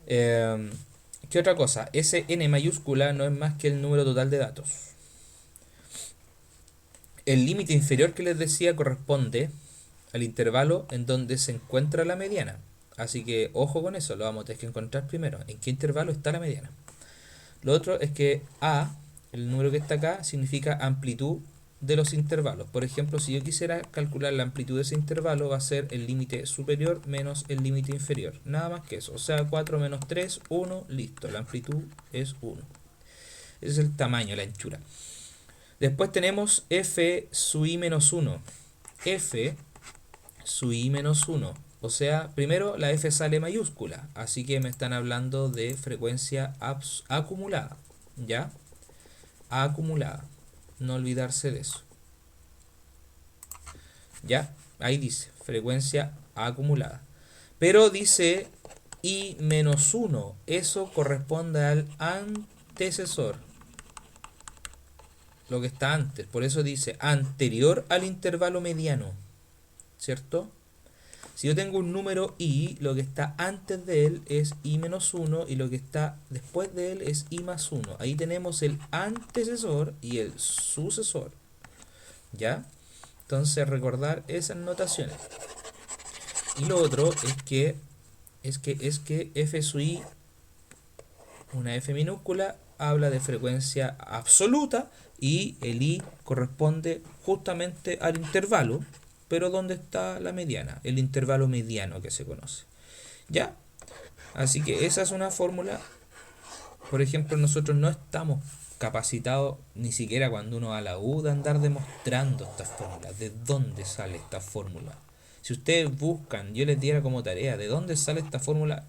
¿Qué otra cosa? Ese n mayúscula no es más que el número total de datos. El límite inferior que les decía corresponde al intervalo en donde se encuentra la mediana. Así que ojo con eso, lo vamos a tener que encontrar primero. ¿En qué intervalo está la mediana? Lo otro es que A, el número que está acá, significa amplitud de los intervalos. Por ejemplo, si yo quisiera calcular la amplitud de ese intervalo, va a ser el límite superior menos el límite inferior. Nada más que eso. O sea, 4 menos 3, 1, listo. La amplitud es 1. Ese es el tamaño, la anchura. Después tenemos f sub i menos 1. F sub i menos 1. O sea, primero la f sale mayúscula. Así que me están hablando de frecuencia acumulada. ¿Ya? Acumulada. No olvidarse de eso. ¿Ya? Ahí dice, frecuencia acumulada. Pero dice i menos 1. Eso corresponde al antecesor. Lo que está antes. Por eso dice anterior al intervalo mediano. ¿Cierto? Si yo tengo un número i, lo que está antes de él es i menos 1 y lo que está después de él es i más 1. Ahí tenemos el antecesor y el sucesor. ¿Ya? Entonces recordar esas notaciones. Y lo otro es que es que F sub i, una F minúscula, habla de frecuencia absoluta y el i corresponde justamente al intervalo, pero ¿dónde está la mediana? El intervalo mediano que se conoce. ¿Ya? Así que esa es una fórmula. Por ejemplo, nosotros no estamos capacitados, ni siquiera cuando uno va a la U, de andar demostrando estas fórmulas. ¿De dónde sale esta fórmula? Si ustedes buscan, yo les diera como tarea, ¿de dónde sale esta fórmula?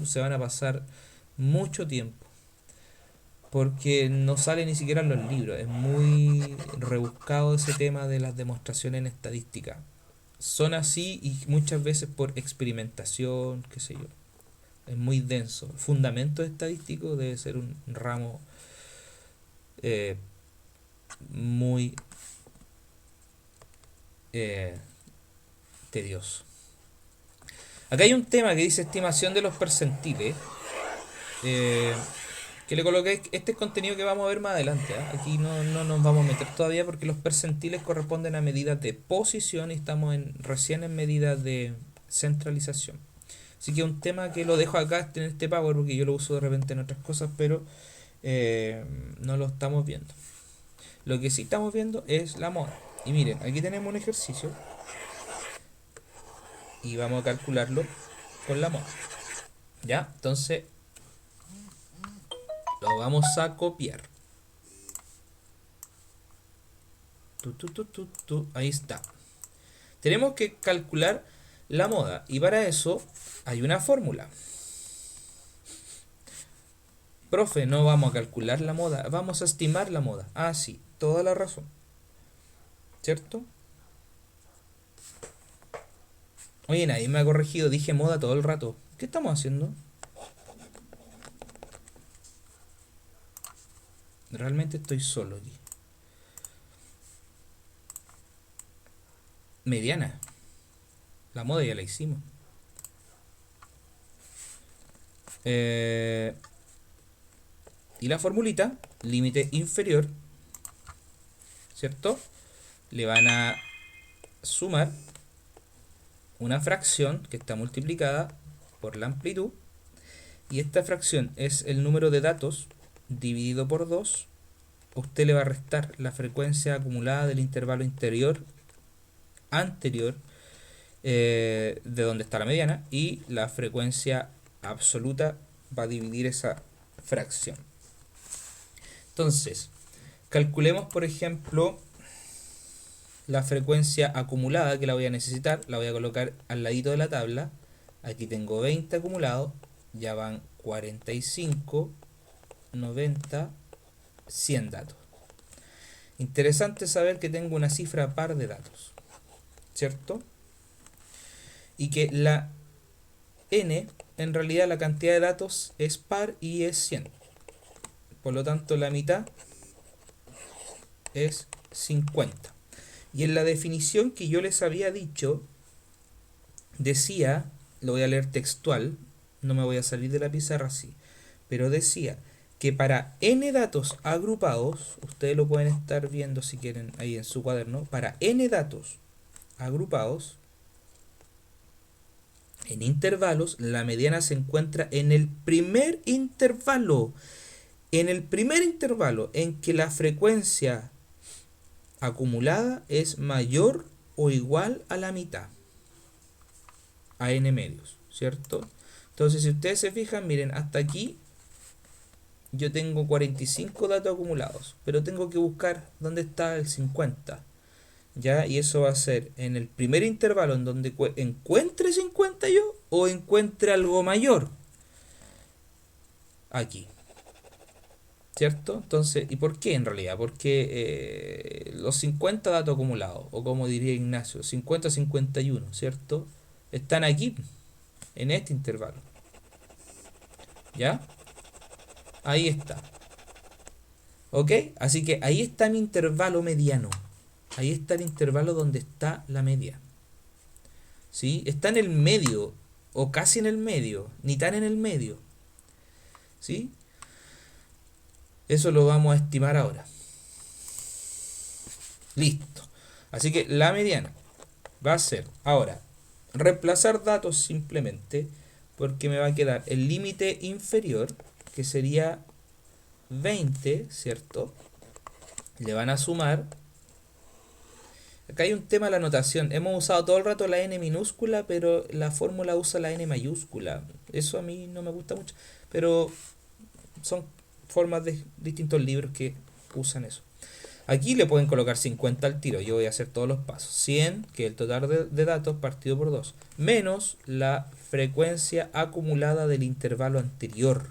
Se van a pasar mucho tiempo. Porque no sale ni siquiera en los libros. Es muy rebuscado ese tema de las demostraciones en estadística. Son así y muchas veces por experimentación, qué sé yo. Es muy denso. El fundamento estadístico debe ser un ramo muy tedioso. Acá hay un tema que dice estimación de los percentiles. Que le coloqué, este es contenido que vamos a ver más adelante. Aquí no nos vamos a meter todavía porque los percentiles corresponden a medidas de posición y estamos recién en medidas de centralización. Así que un tema que lo dejo acá en este Power porque yo lo uso de repente en otras cosas, pero no lo estamos viendo. Lo que sí estamos viendo es la moda. Y miren, aquí tenemos un ejercicio y vamos a calcularlo con la moda. ¿Ya? Entonces lo vamos a copiar. Ahí está. Tenemos que calcular la moda y para eso hay una fórmula. Profe, no vamos a calcular la moda, vamos a estimar la moda. Ah, sí, toda la razón. ¿Cierto? Oye, nadie me ha corregido, dije moda todo el rato. ¿Qué estamos haciendo? Realmente estoy solo aquí. Mediana. La moda ya la hicimos. Y la formulita, límite inferior, ¿cierto? Le van a sumar una fracción que está multiplicada por la amplitud. Y esta fracción es el número de datos dividido por 2. Usted le va a restar la frecuencia acumulada del intervalo anterior de donde está la mediana, y la frecuencia absoluta va a dividir esa fracción. Entonces, calculemos por ejemplo la frecuencia acumulada, que la voy a necesitar, la voy a colocar al ladito de la tabla. Aquí tengo 20 acumulados, ya van 45, 90, 100 datos. Interesante saber que tengo una cifra par de datos, ¿cierto? Y que la n, en realidad la cantidad de datos es par y es 100. Por lo tanto, la mitad es 50. Y en la definición que yo les había dicho, decía, lo voy a leer textual, no me voy a salir de la pizarra así, pero decía que para n datos agrupados, ustedes lo pueden estar viendo si quieren ahí en su cuaderno, para n datos agrupados en intervalos, la mediana se encuentra en el primer intervalo. En el primer intervalo en que la frecuencia acumulada es mayor o igual a la mitad, a n medios, ¿cierto? Entonces, si ustedes se fijan, miren, hasta aquí yo tengo 45 datos acumulados, pero tengo que buscar dónde está el 50. ¿Ya? Y eso va a ser en el primer intervalo en donde encuentre 50 yo, o encuentre algo mayor. Aquí. ¿Cierto? Entonces, ¿y por qué en realidad? Porque los 50 datos acumulados, o como diría Ignacio, 50-51, ¿cierto? Están aquí, en este intervalo. ¿Ya? Ahí está. ¿Ok? Así que ahí está mi intervalo mediano. Ahí está el intervalo donde está la media. ¿Sí? Está en el medio, o casi en el medio, ni tan en el medio. ¿Sí? Eso lo vamos a estimar ahora. Listo. Así que la mediana va a ser, ahora, reemplazar datos simplemente porque me va a quedar el límite inferior, que sería 20, ¿cierto? Le van a sumar. Acá hay un tema de la notación. Hemos usado todo el rato la n minúscula, pero la fórmula usa la n mayúscula. Eso a mí no me gusta mucho, pero son formas de distintos libros que usan eso. Aquí le pueden colocar 50 al tiro. Yo voy a hacer todos los pasos. 100, que es el total de datos partido por 2, menos la frecuencia acumulada del intervalo anterior.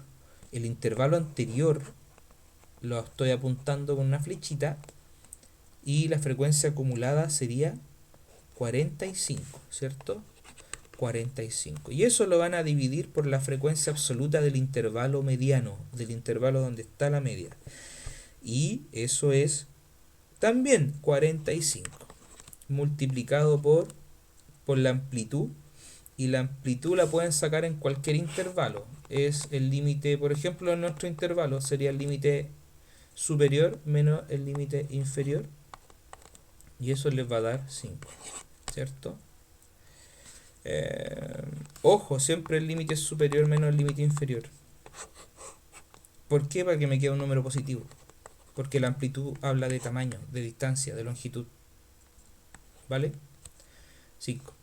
El intervalo anterior lo estoy apuntando con una flechita y la frecuencia acumulada sería 45, ¿cierto? 45. Y eso lo van a dividir por la frecuencia absoluta del intervalo mediano, del intervalo donde está la media. Y eso es también 45 multiplicado por la amplitud. Y la amplitud la pueden sacar en cualquier intervalo. Es el límite, por ejemplo, en nuestro intervalo sería el límite superior menos el límite inferior. Y eso les va a dar 5, ¿cierto? Ojo, siempre el límite superior menos el límite inferior. ¿Por qué? Para que me quede un número positivo. Porque la amplitud habla de tamaño, de distancia, de longitud. ¿Vale? 5.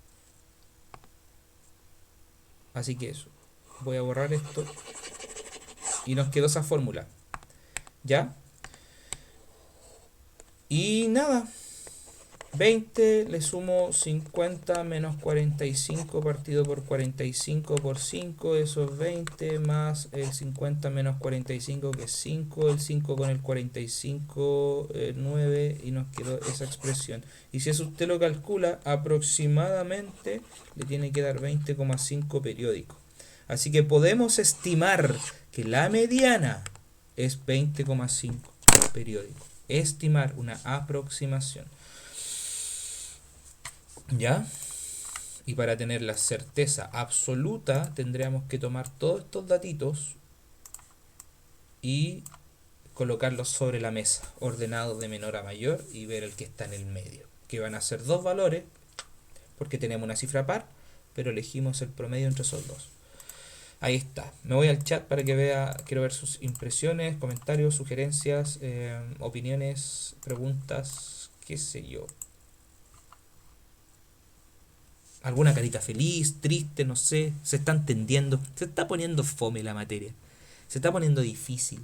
Así que eso. Voy a borrar esto. Y nos quedó esa fórmula. ¿Ya? Y nada. 20 le sumo 50 menos 45 partido por 45 por 5, eso es 20, más el 50 menos 45 que es 5, el 5 con el 45, 9, y nos quedó esa expresión. Y si eso usted lo calcula, aproximadamente le tiene que dar 20,5 periódicos. Así que podemos estimar que la mediana es 20,5 periódicos. Estimar, una aproximación. ¿Ya? Y para tener la certeza absoluta tendríamos que tomar todos estos datitos y colocarlos sobre la mesa, ordenados de menor a mayor, y ver el que está en el medio, que van a ser dos valores porque tenemos una cifra par, pero elegimos el promedio entre esos dos. Ahí está. Me voy al chat para que vea, quiero ver sus impresiones, comentarios, sugerencias, opiniones, preguntas, qué sé yo. Alguna carita feliz, triste, no sé. Se está entendiendo. Se está poniendo fome la materia. Se está poniendo difícil.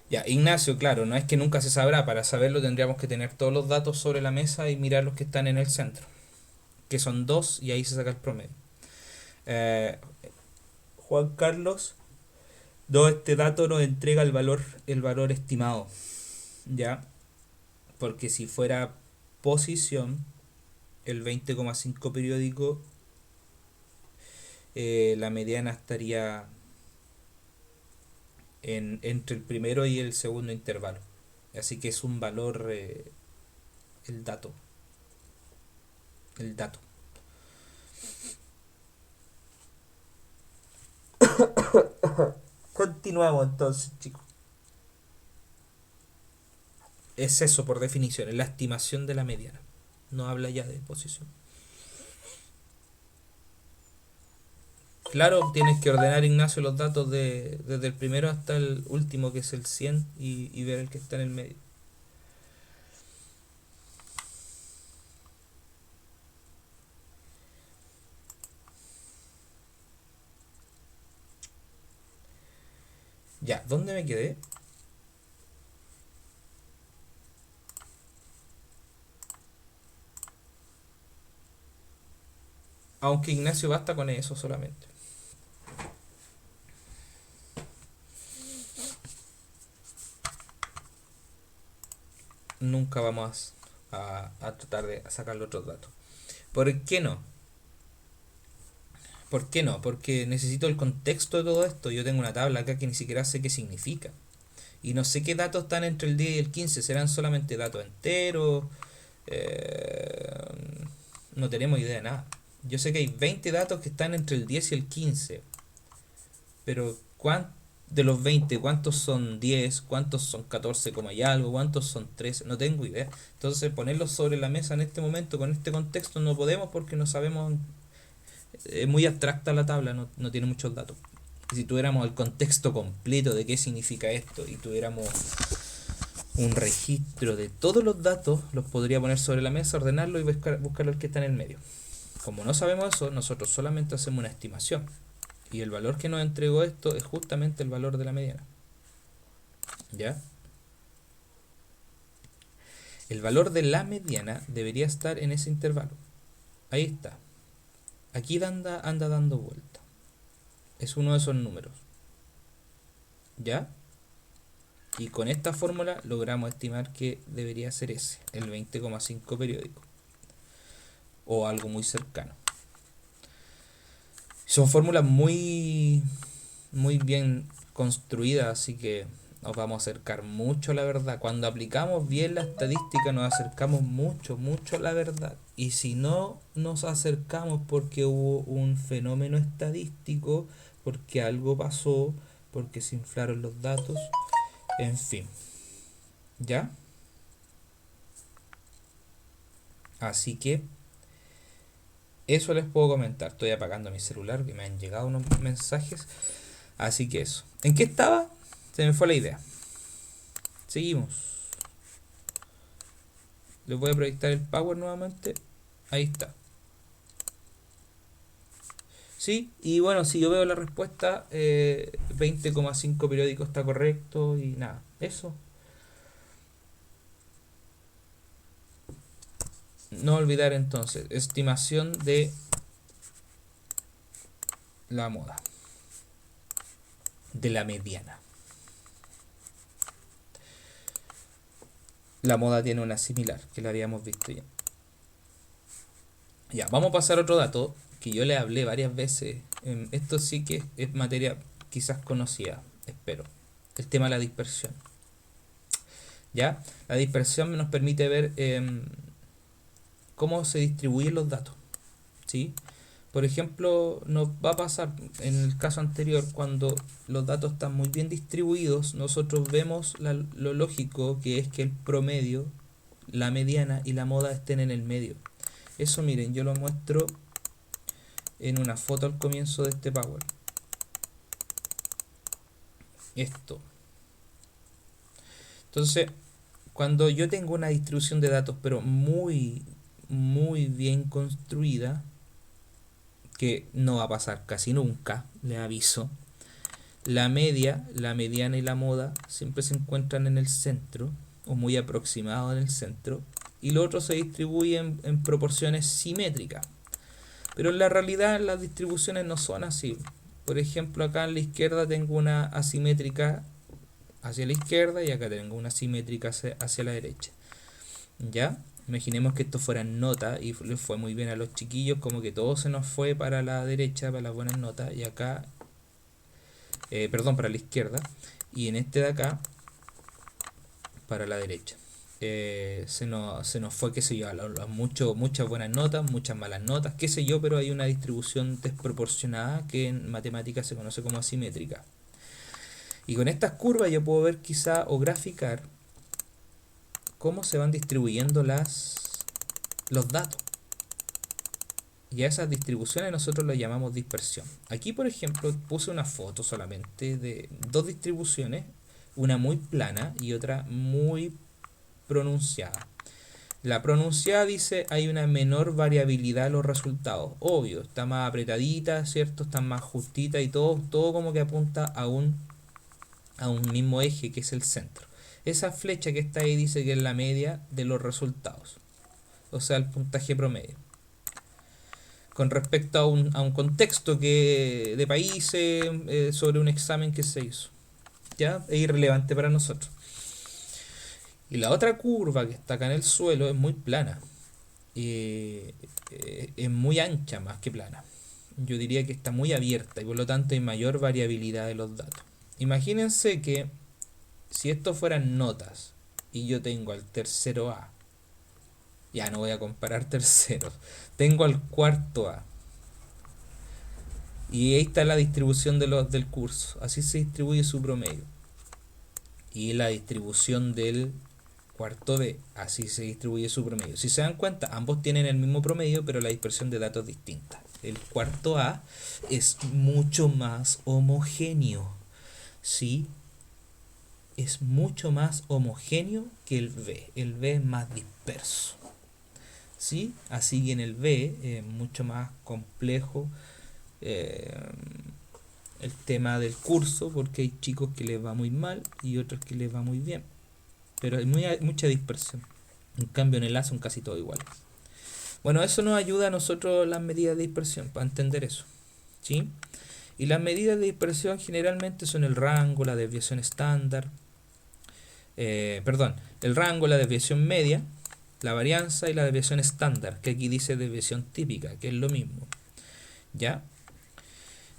Ya, Ignacio, claro, no es que nunca se sabrá. Para saberlo tendríamos que tener todos los datos sobre la mesa y mirar los que están en el centro, que son 2, y ahí se saca el promedio. Juan Carlos, este dato nos entrega el valor estimado, ¿ya? Porque si fuera posición, el 20,5 periódico, la mediana estaría entre el primero y el segundo intervalo. Así que es un valor, el dato. El dato. Continuamos entonces, chicos. Es eso por definición, es la estimación de la mediana. No habla ya de posición. Claro, tienes que ordenar, Ignacio, los datos desde el primero hasta el último, que es el 100, y ver el que está en el medio. Ya, ¿dónde me quedé? Aunque Ignacio, basta con eso solamente. Nunca vamos a tratar de sacar los otros datos. ¿Por qué no? ¿Por qué no? Porque necesito el contexto de todo esto. Yo tengo una tabla acá que ni siquiera sé qué significa. Y no sé qué datos están entre el 10 y el 15. ¿Serán solamente datos enteros? No tenemos idea de nada. Yo sé que hay 20 datos que están entre el 10 y el 15. Pero de los 20, ¿cuántos son 10? ¿Cuántos son 14, y algo? ¿Cuántos son 13? No tengo idea. Entonces ponerlos sobre la mesa en este momento, con este contexto, no podemos porque no sabemos. Es muy abstracta la tabla, no tiene muchos datos. Si tuviéramos el contexto completo de qué significa esto y tuviéramos un registro de todos los datos, los podría poner sobre la mesa, ordenarlo y buscar el que está en el medio. Como no sabemos eso, nosotros solamente hacemos una estimación. Y el valor que nos entregó esto es justamente el valor de la mediana. ¿Ya? El valor de la mediana debería estar en ese intervalo. Ahí está. Aquí anda dando vuelta. Es uno de esos números. ¿Ya? Y con esta fórmula logramos estimar que debería ser ese, el 20,5 periódico. O algo muy cercano. Son fórmulas muy bien construidas, así que nos vamos a acercar mucho a la verdad. Cuando aplicamos bien la estadística nos acercamos mucho a la verdad. Y si no nos acercamos porque hubo un fenómeno estadístico, porque algo pasó, porque se inflaron los datos, en fin. ¿Ya? Así que eso les puedo comentar. Estoy apagando mi celular que me han llegado unos mensajes. Así que eso. ¿En qué estaba? Se me fue la idea. Seguimos. Les voy a proyectar el Power nuevamente. Ahí está. Sí, y bueno, si yo veo la respuesta, 20,5 periódico está correcto y nada. Eso. No olvidar entonces, estimación de la moda, de la mediana. La moda tiene una similar, que la habíamos visto ya. Ya, vamos a pasar a otro dato que yo le hablé varias veces. Esto sí que es materia quizás conocida, espero. El tema de la dispersión. Ya, la dispersión nos permite ver cómo se distribuyen los datos. ¿Sí? Por ejemplo, nos va a pasar en el caso anterior, cuando los datos están muy bien distribuidos, nosotros vemos lo lógico que es que el promedio, la mediana y la moda estén en el medio. Eso miren, yo lo muestro en una foto al comienzo de este Power. Esto. Entonces, cuando yo tengo una distribución de datos, pero muy bien construida, que no va a pasar casi nunca, les aviso, la media, la mediana y la moda siempre se encuentran en el centro, o muy aproximados en el centro, y lo otro se distribuye en proporciones simétricas. Pero en la realidad las distribuciones no son así. Por ejemplo, acá en la izquierda tengo una asimétrica hacia la izquierda y acá tengo una simétrica hacia la derecha. ¿Ya? Imaginemos que esto fueran notas y les fue muy bien a los chiquillos, como que todo se nos fue para la derecha, para las buenas notas, y acá, para la izquierda, y en este de acá, para la derecha. Se nos fue, qué sé yo, muchas buenas notas, muchas malas notas, qué sé yo, pero hay una distribución desproporcionada que en matemáticas se conoce como asimétrica. Y con estas curvas yo puedo ver quizá o graficar cómo se van distribuyendo los datos. Y a esas distribuciones nosotros las llamamos dispersión. Aquí, por ejemplo, puse una foto solamente de dos distribuciones, una muy plana y otra muy pronunciada. La pronunciada dice hay una menor variabilidad en los resultados. Obvio, está más apretadita, ¿cierto? Está más justita y todo como que apunta a un mismo eje que es el centro. Esa flecha que está ahí dice que es la media de los resultados, o sea, el puntaje promedio. Con respecto a un contexto de países, sobre un examen que se hizo, ¿ya? Es irrelevante para nosotros. Y la otra curva que está acá en el suelo es muy plana. Es muy ancha más que plana. Yo diría que está muy abierta y por lo tanto hay mayor variabilidad de los datos. Imagínense que Si esto fueran notas y yo tengo al tercero A, ya no voy a comparar terceros, tengo al cuarto A, y ahí está la distribución del curso, así se distribuye su promedio. Y la distribución del cuarto B, así se distribuye su promedio. Si se dan cuenta, ambos tienen el mismo promedio, pero la dispersión de datos es distinta. El cuarto A es mucho más homogéneo, ¿sí? Es mucho más homogéneo que el B. El B es más disperso, ¿sí? Así que en el B es mucho más complejo el tema del curso, porque hay chicos que les va muy mal y otros que les va muy bien, pero hay mucha dispersión. En cambio en el A son casi todos iguales. Bueno, eso nos ayuda a nosotros las medidas de dispersión, para entender eso, ¿sí? Y las medidas de dispersión generalmente son el rango, la desviación estándar, el rango, la desviación media, la varianza y la desviación estándar, que aquí dice desviación típica, que es lo mismo, ¿ya?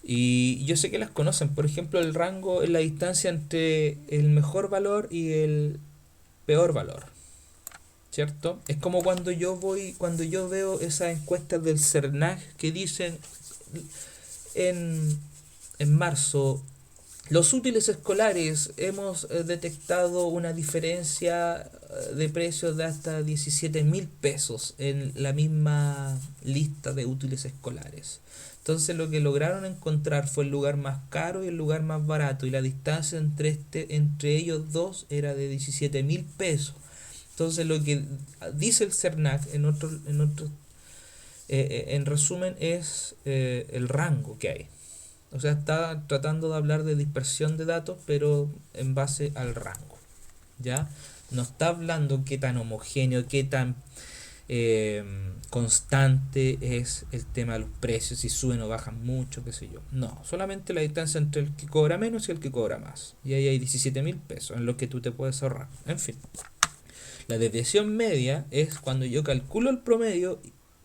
Y yo sé que las conocen. Por ejemplo, el rango es la distancia entre el mejor valor y el peor valor, ¿cierto? Es como cuando yo veo esas encuestas del CERNAC que dicen en marzo, los útiles escolares hemos detectado una diferencia de precios de hasta 17.000 pesos en la misma lista de útiles escolares. Entonces lo que lograron encontrar fue el lugar más caro y el lugar más barato, y la distancia entre ellos dos era de 17.000 pesos. Entonces lo que dice el CERNAC en resumen es el rango que hay. O sea, está tratando de hablar de dispersión de datos, pero en base al rango, ¿ya? No está hablando qué tan homogéneo, qué tan constante es el tema de los precios, si suben o bajan mucho, qué sé yo. No, solamente la distancia entre el que cobra menos y el que cobra más. Y ahí hay 17.000 pesos en lo que tú te puedes ahorrar. En fin, la desviación media es cuando yo calculo el promedio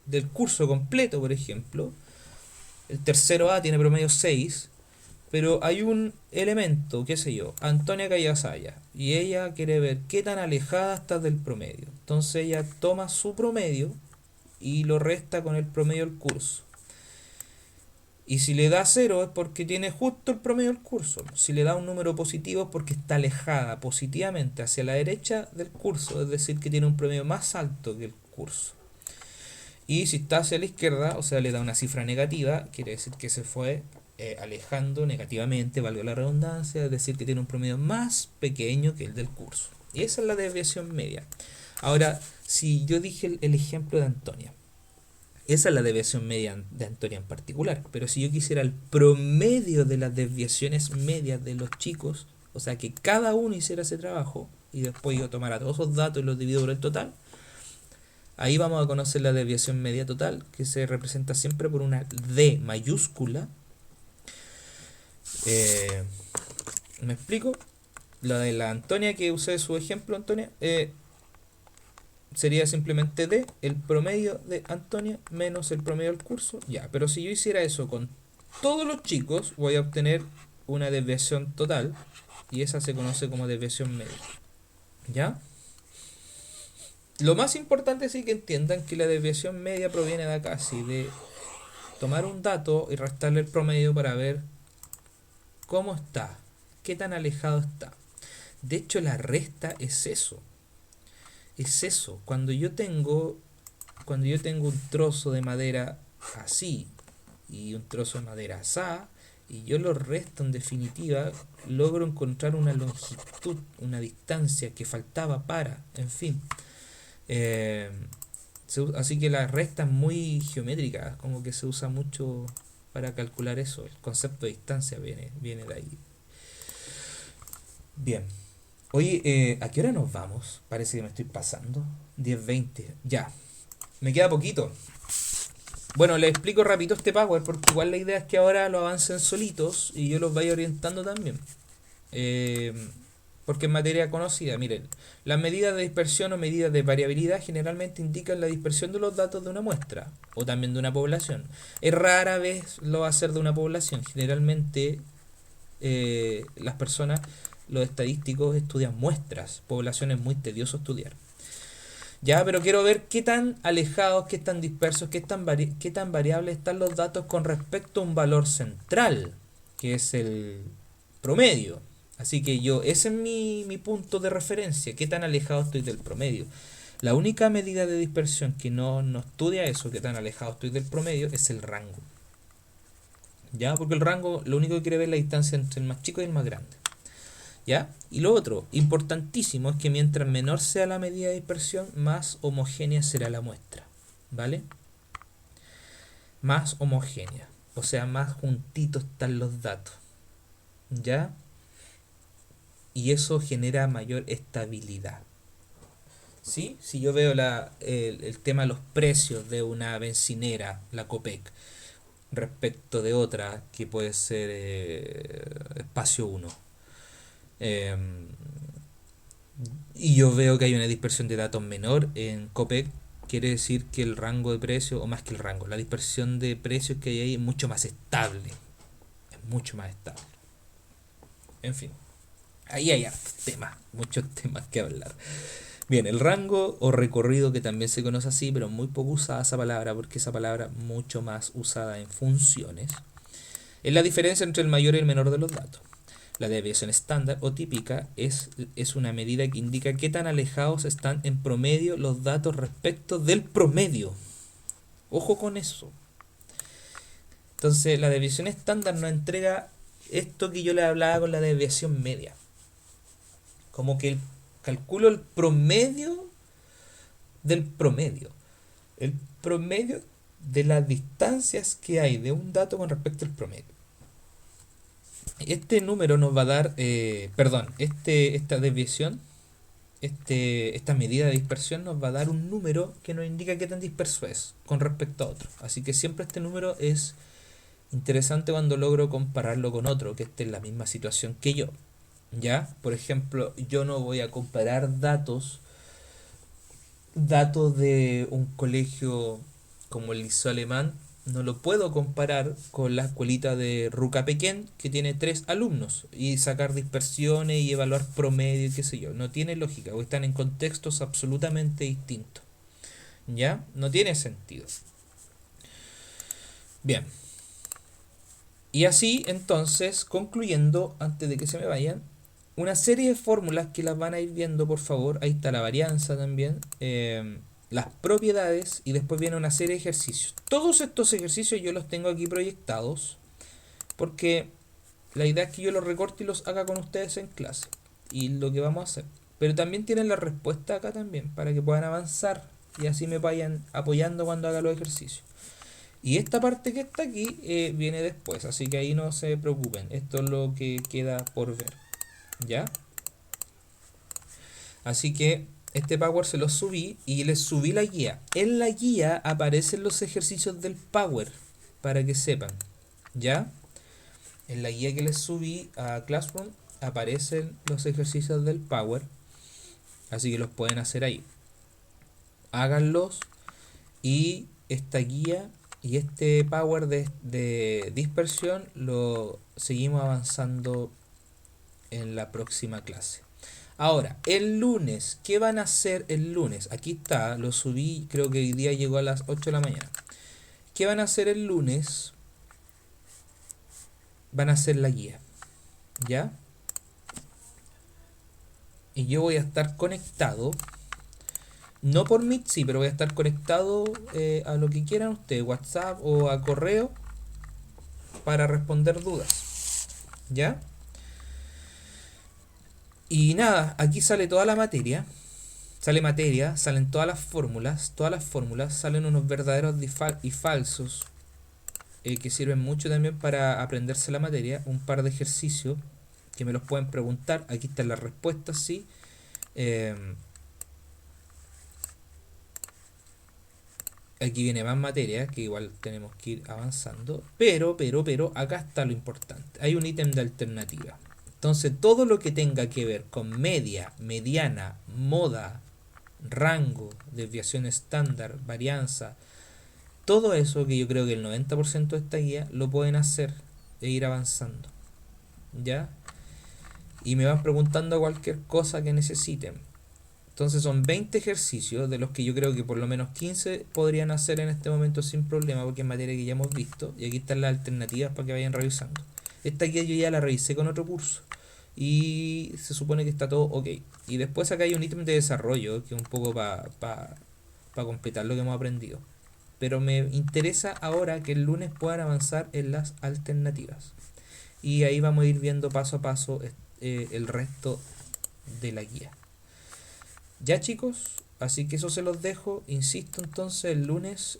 del curso completo, por ejemplo. El tercero A tiene promedio 6, pero hay un elemento, qué sé yo, Antonia Callasaya, y ella quiere ver qué tan alejada está del promedio. Entonces ella toma su promedio y lo resta con el promedio del curso. Y si le da 0 es porque tiene justo el promedio del curso. Si le da un número positivo es porque está alejada positivamente hacia la derecha del curso, es decir, que tiene un promedio más alto que el curso. Y si está hacia la izquierda, o sea, le da una cifra negativa, quiere decir que se fue alejando negativamente, valga la redundancia, es decir, que tiene un promedio más pequeño que el del curso. Y esa es la desviación media. Ahora, si yo dije el ejemplo de Antonia, esa es la desviación media de Antonia en particular, pero si yo quisiera el promedio de las desviaciones medias de los chicos, o sea, que cada uno hiciera ese trabajo, y después yo tomara todos esos datos y los divido por el total, ahí vamos a conocer la desviación media total, que se representa siempre por una D mayúscula. ¿Me explico? La de la Antonia, que usé su ejemplo, Antonia, sería simplemente D, el promedio de Antonia menos el promedio del curso. Ya, pero si yo hiciera eso con todos los chicos, voy a obtener una desviación total, y esa se conoce como desviación media. ¿Ya? Lo más importante es que entiendan que la desviación media proviene de acá, sí, de tomar un dato y restarle el promedio para ver cómo está, qué tan alejado está. De hecho, la resta es eso. Es eso. Cuando yo tengo un trozo de madera así y un trozo de madera asá, y yo lo resto, en definitiva, logro encontrar una longitud, una distancia que faltaba para, en fin. Así que la resta es muy geométrica, como que se usa mucho para calcular eso. El concepto de distancia viene de ahí. Bien. Oye, ¿a qué hora nos vamos? Parece que me estoy pasando. 10:20. Ya. Me queda poquito. Bueno, les explico rapidito este Power, porque igual la idea es que ahora lo avancen solitos y yo los vaya orientando también. Porque es materia conocida. Miren, las medidas de dispersión o medidas de variabilidad generalmente indican la dispersión de los datos de una muestra o también de una población. Es rara vez lo va a hacer de una población. Generalmente las personas los estadísticos estudian muestras, población es muy tedioso estudiar. Ya, pero quiero ver qué tan alejados, qué tan dispersos, qué tan variables están los datos con respecto a un valor central, que es el promedio. Así que ese es mi punto de referencia, qué tan alejado estoy del promedio. La única medida de dispersión que no estudia eso, qué tan alejado estoy del promedio, es el rango. ¿Ya? Porque el rango lo único que quiere ver es la distancia entre el más chico y el más grande. ¿Ya? Y lo otro, importantísimo, es que mientras menor sea la medida de dispersión, más homogénea será la muestra. ¿Vale? Más homogénea. O sea, más juntitos están los datos. ¿Ya? Y eso genera mayor estabilidad. ¿Sí? Si yo veo el tema de los precios de una bencinera, la Copec, respecto de otra que puede ser Espacio 1, y yo veo que hay una dispersión de datos menor en Copec, quiere decir que el rango de precios, o más que el rango, la dispersión de precios que hay ahí es mucho más estable. Es mucho más estable. En fin, ahí hay muchos temas que hablar. Bien, el rango o recorrido, que también se conoce así, pero muy poco usada esa palabra, porque esa palabra mucho más usada en funciones, es la diferencia entre el mayor y el menor de los datos. La desviación estándar o típica es una medida que indica qué tan alejados están en promedio los datos respecto del promedio. Ojo con eso. Entonces, la desviación estándar nos entrega esto que yo le hablaba con la desviación media. Como que calculo el promedio del promedio. El promedio de las distancias que hay de un dato con respecto al promedio. Este número nos va a dar, esta desviación, esta medida de dispersión nos va a dar un número que nos indica qué tan disperso es con respecto a otro. Así que siempre este número es interesante cuando logro compararlo con otro que esté en la misma situación que yo. ¿Ya? Por ejemplo, yo no voy a comparar datos de un colegio como el Liceo Alemán, no lo puedo comparar con la escuelita de Rucapequén, que tiene 3 alumnos, y sacar dispersiones y evaluar promedio y qué sé yo. No tiene lógica, porque están en contextos absolutamente distintos. ¿Ya? No tiene sentido. Bien. Y así, entonces, concluyendo, antes de que se me vayan, una serie de fórmulas que las van a ir viendo, por favor. Ahí está la varianza también, las propiedades, y después viene una serie de ejercicios. Todos estos ejercicios yo los tengo aquí proyectados porque la idea es que yo los recorte y los haga con ustedes en clase, y lo que vamos a hacer. Pero también tienen la respuesta acá también, para que puedan avanzar y así me vayan apoyando cuando haga los ejercicios. Y esta parte que está aquí viene después, así que ahí no se preocupen. Esto es lo que queda por ver. ¿Ya? Así que este Power se lo subí y les subí la guía. En la guía aparecen los ejercicios del Power, para que sepan. ¿Ya? En la guía que les subí a Classroom aparecen los ejercicios del Power, así que los pueden hacer ahí. Háganlos, y esta guía y este Power de dispersión lo seguimos avanzando en la próxima clase. Ahora, el lunes, ¿qué van a hacer el lunes? Aquí está, lo subí, creo que hoy día llegó a las 8 de la mañana. ¿Qué van a hacer el lunes? Van a hacer la guía, ¿ya? Y yo voy a estar conectado, no por Meet, sí, pero voy a estar conectado a lo que quieran ustedes, WhatsApp o a correo, para responder dudas, ¿ya? Y nada, aquí sale toda la materia, salen todas las fórmulas, salen unos verdaderos y falsos, que sirven mucho también para aprenderse la materia, un par de ejercicios que me los pueden preguntar, aquí están las respuestas, sí. Aquí viene más materia, que igual tenemos que ir avanzando, pero, acá está lo importante, hay un ítem de alternativa. Entonces, todo lo que tenga que ver con media, mediana, moda, rango, desviación estándar, varianza, todo eso, que yo creo que el 90% de esta guía lo pueden hacer e ir avanzando, ¿ya? y me van preguntando cualquier cosa que necesiten. Entonces son 20 ejercicios, de los que yo creo que por lo menos 15 podrían hacer en este momento sin problema, porque es materia que ya hemos visto, y aquí están las alternativas para que vayan revisando. Esta guía yo ya la revisé con otro curso, y se supone que está todo ok. Y después acá hay un ítem de desarrollo, que es un poco para completar lo que hemos aprendido. Pero me interesa ahora que el lunes puedan avanzar en las alternativas. Y ahí vamos a ir viendo paso a paso el resto de la guía. Ya chicos, así que eso se los dejo. Insisto entonces el lunes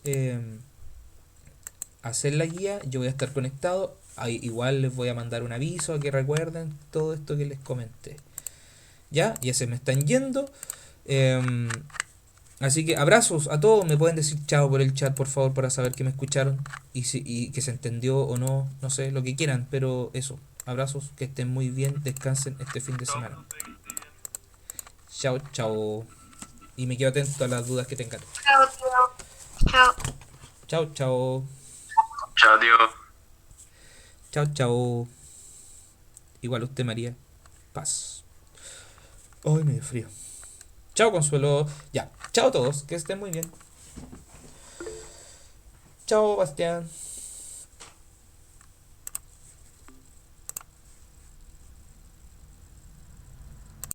hacer la guía. Yo voy a estar conectado. Ahí igual les voy a mandar un aviso a que recuerden todo esto que les comenté. Ya se me están yendo. Así que abrazos a todos. Me pueden decir chao por el chat, por favor, para saber que me escucharon y que se entendió o no. No sé, lo que quieran. Pero eso, abrazos, que estén muy bien. Descansen este fin de semana. Chao, chao. Y me quedo atento a las dudas que tengan. Chao, tío. Chao. Chao, chao. Chao, tío. Chao, chao. Igual usted, María. Paz. Ay, me dio frío. Chao, Consuelo. Ya. Chao a todos. Que estén muy bien. Chao, Bastián.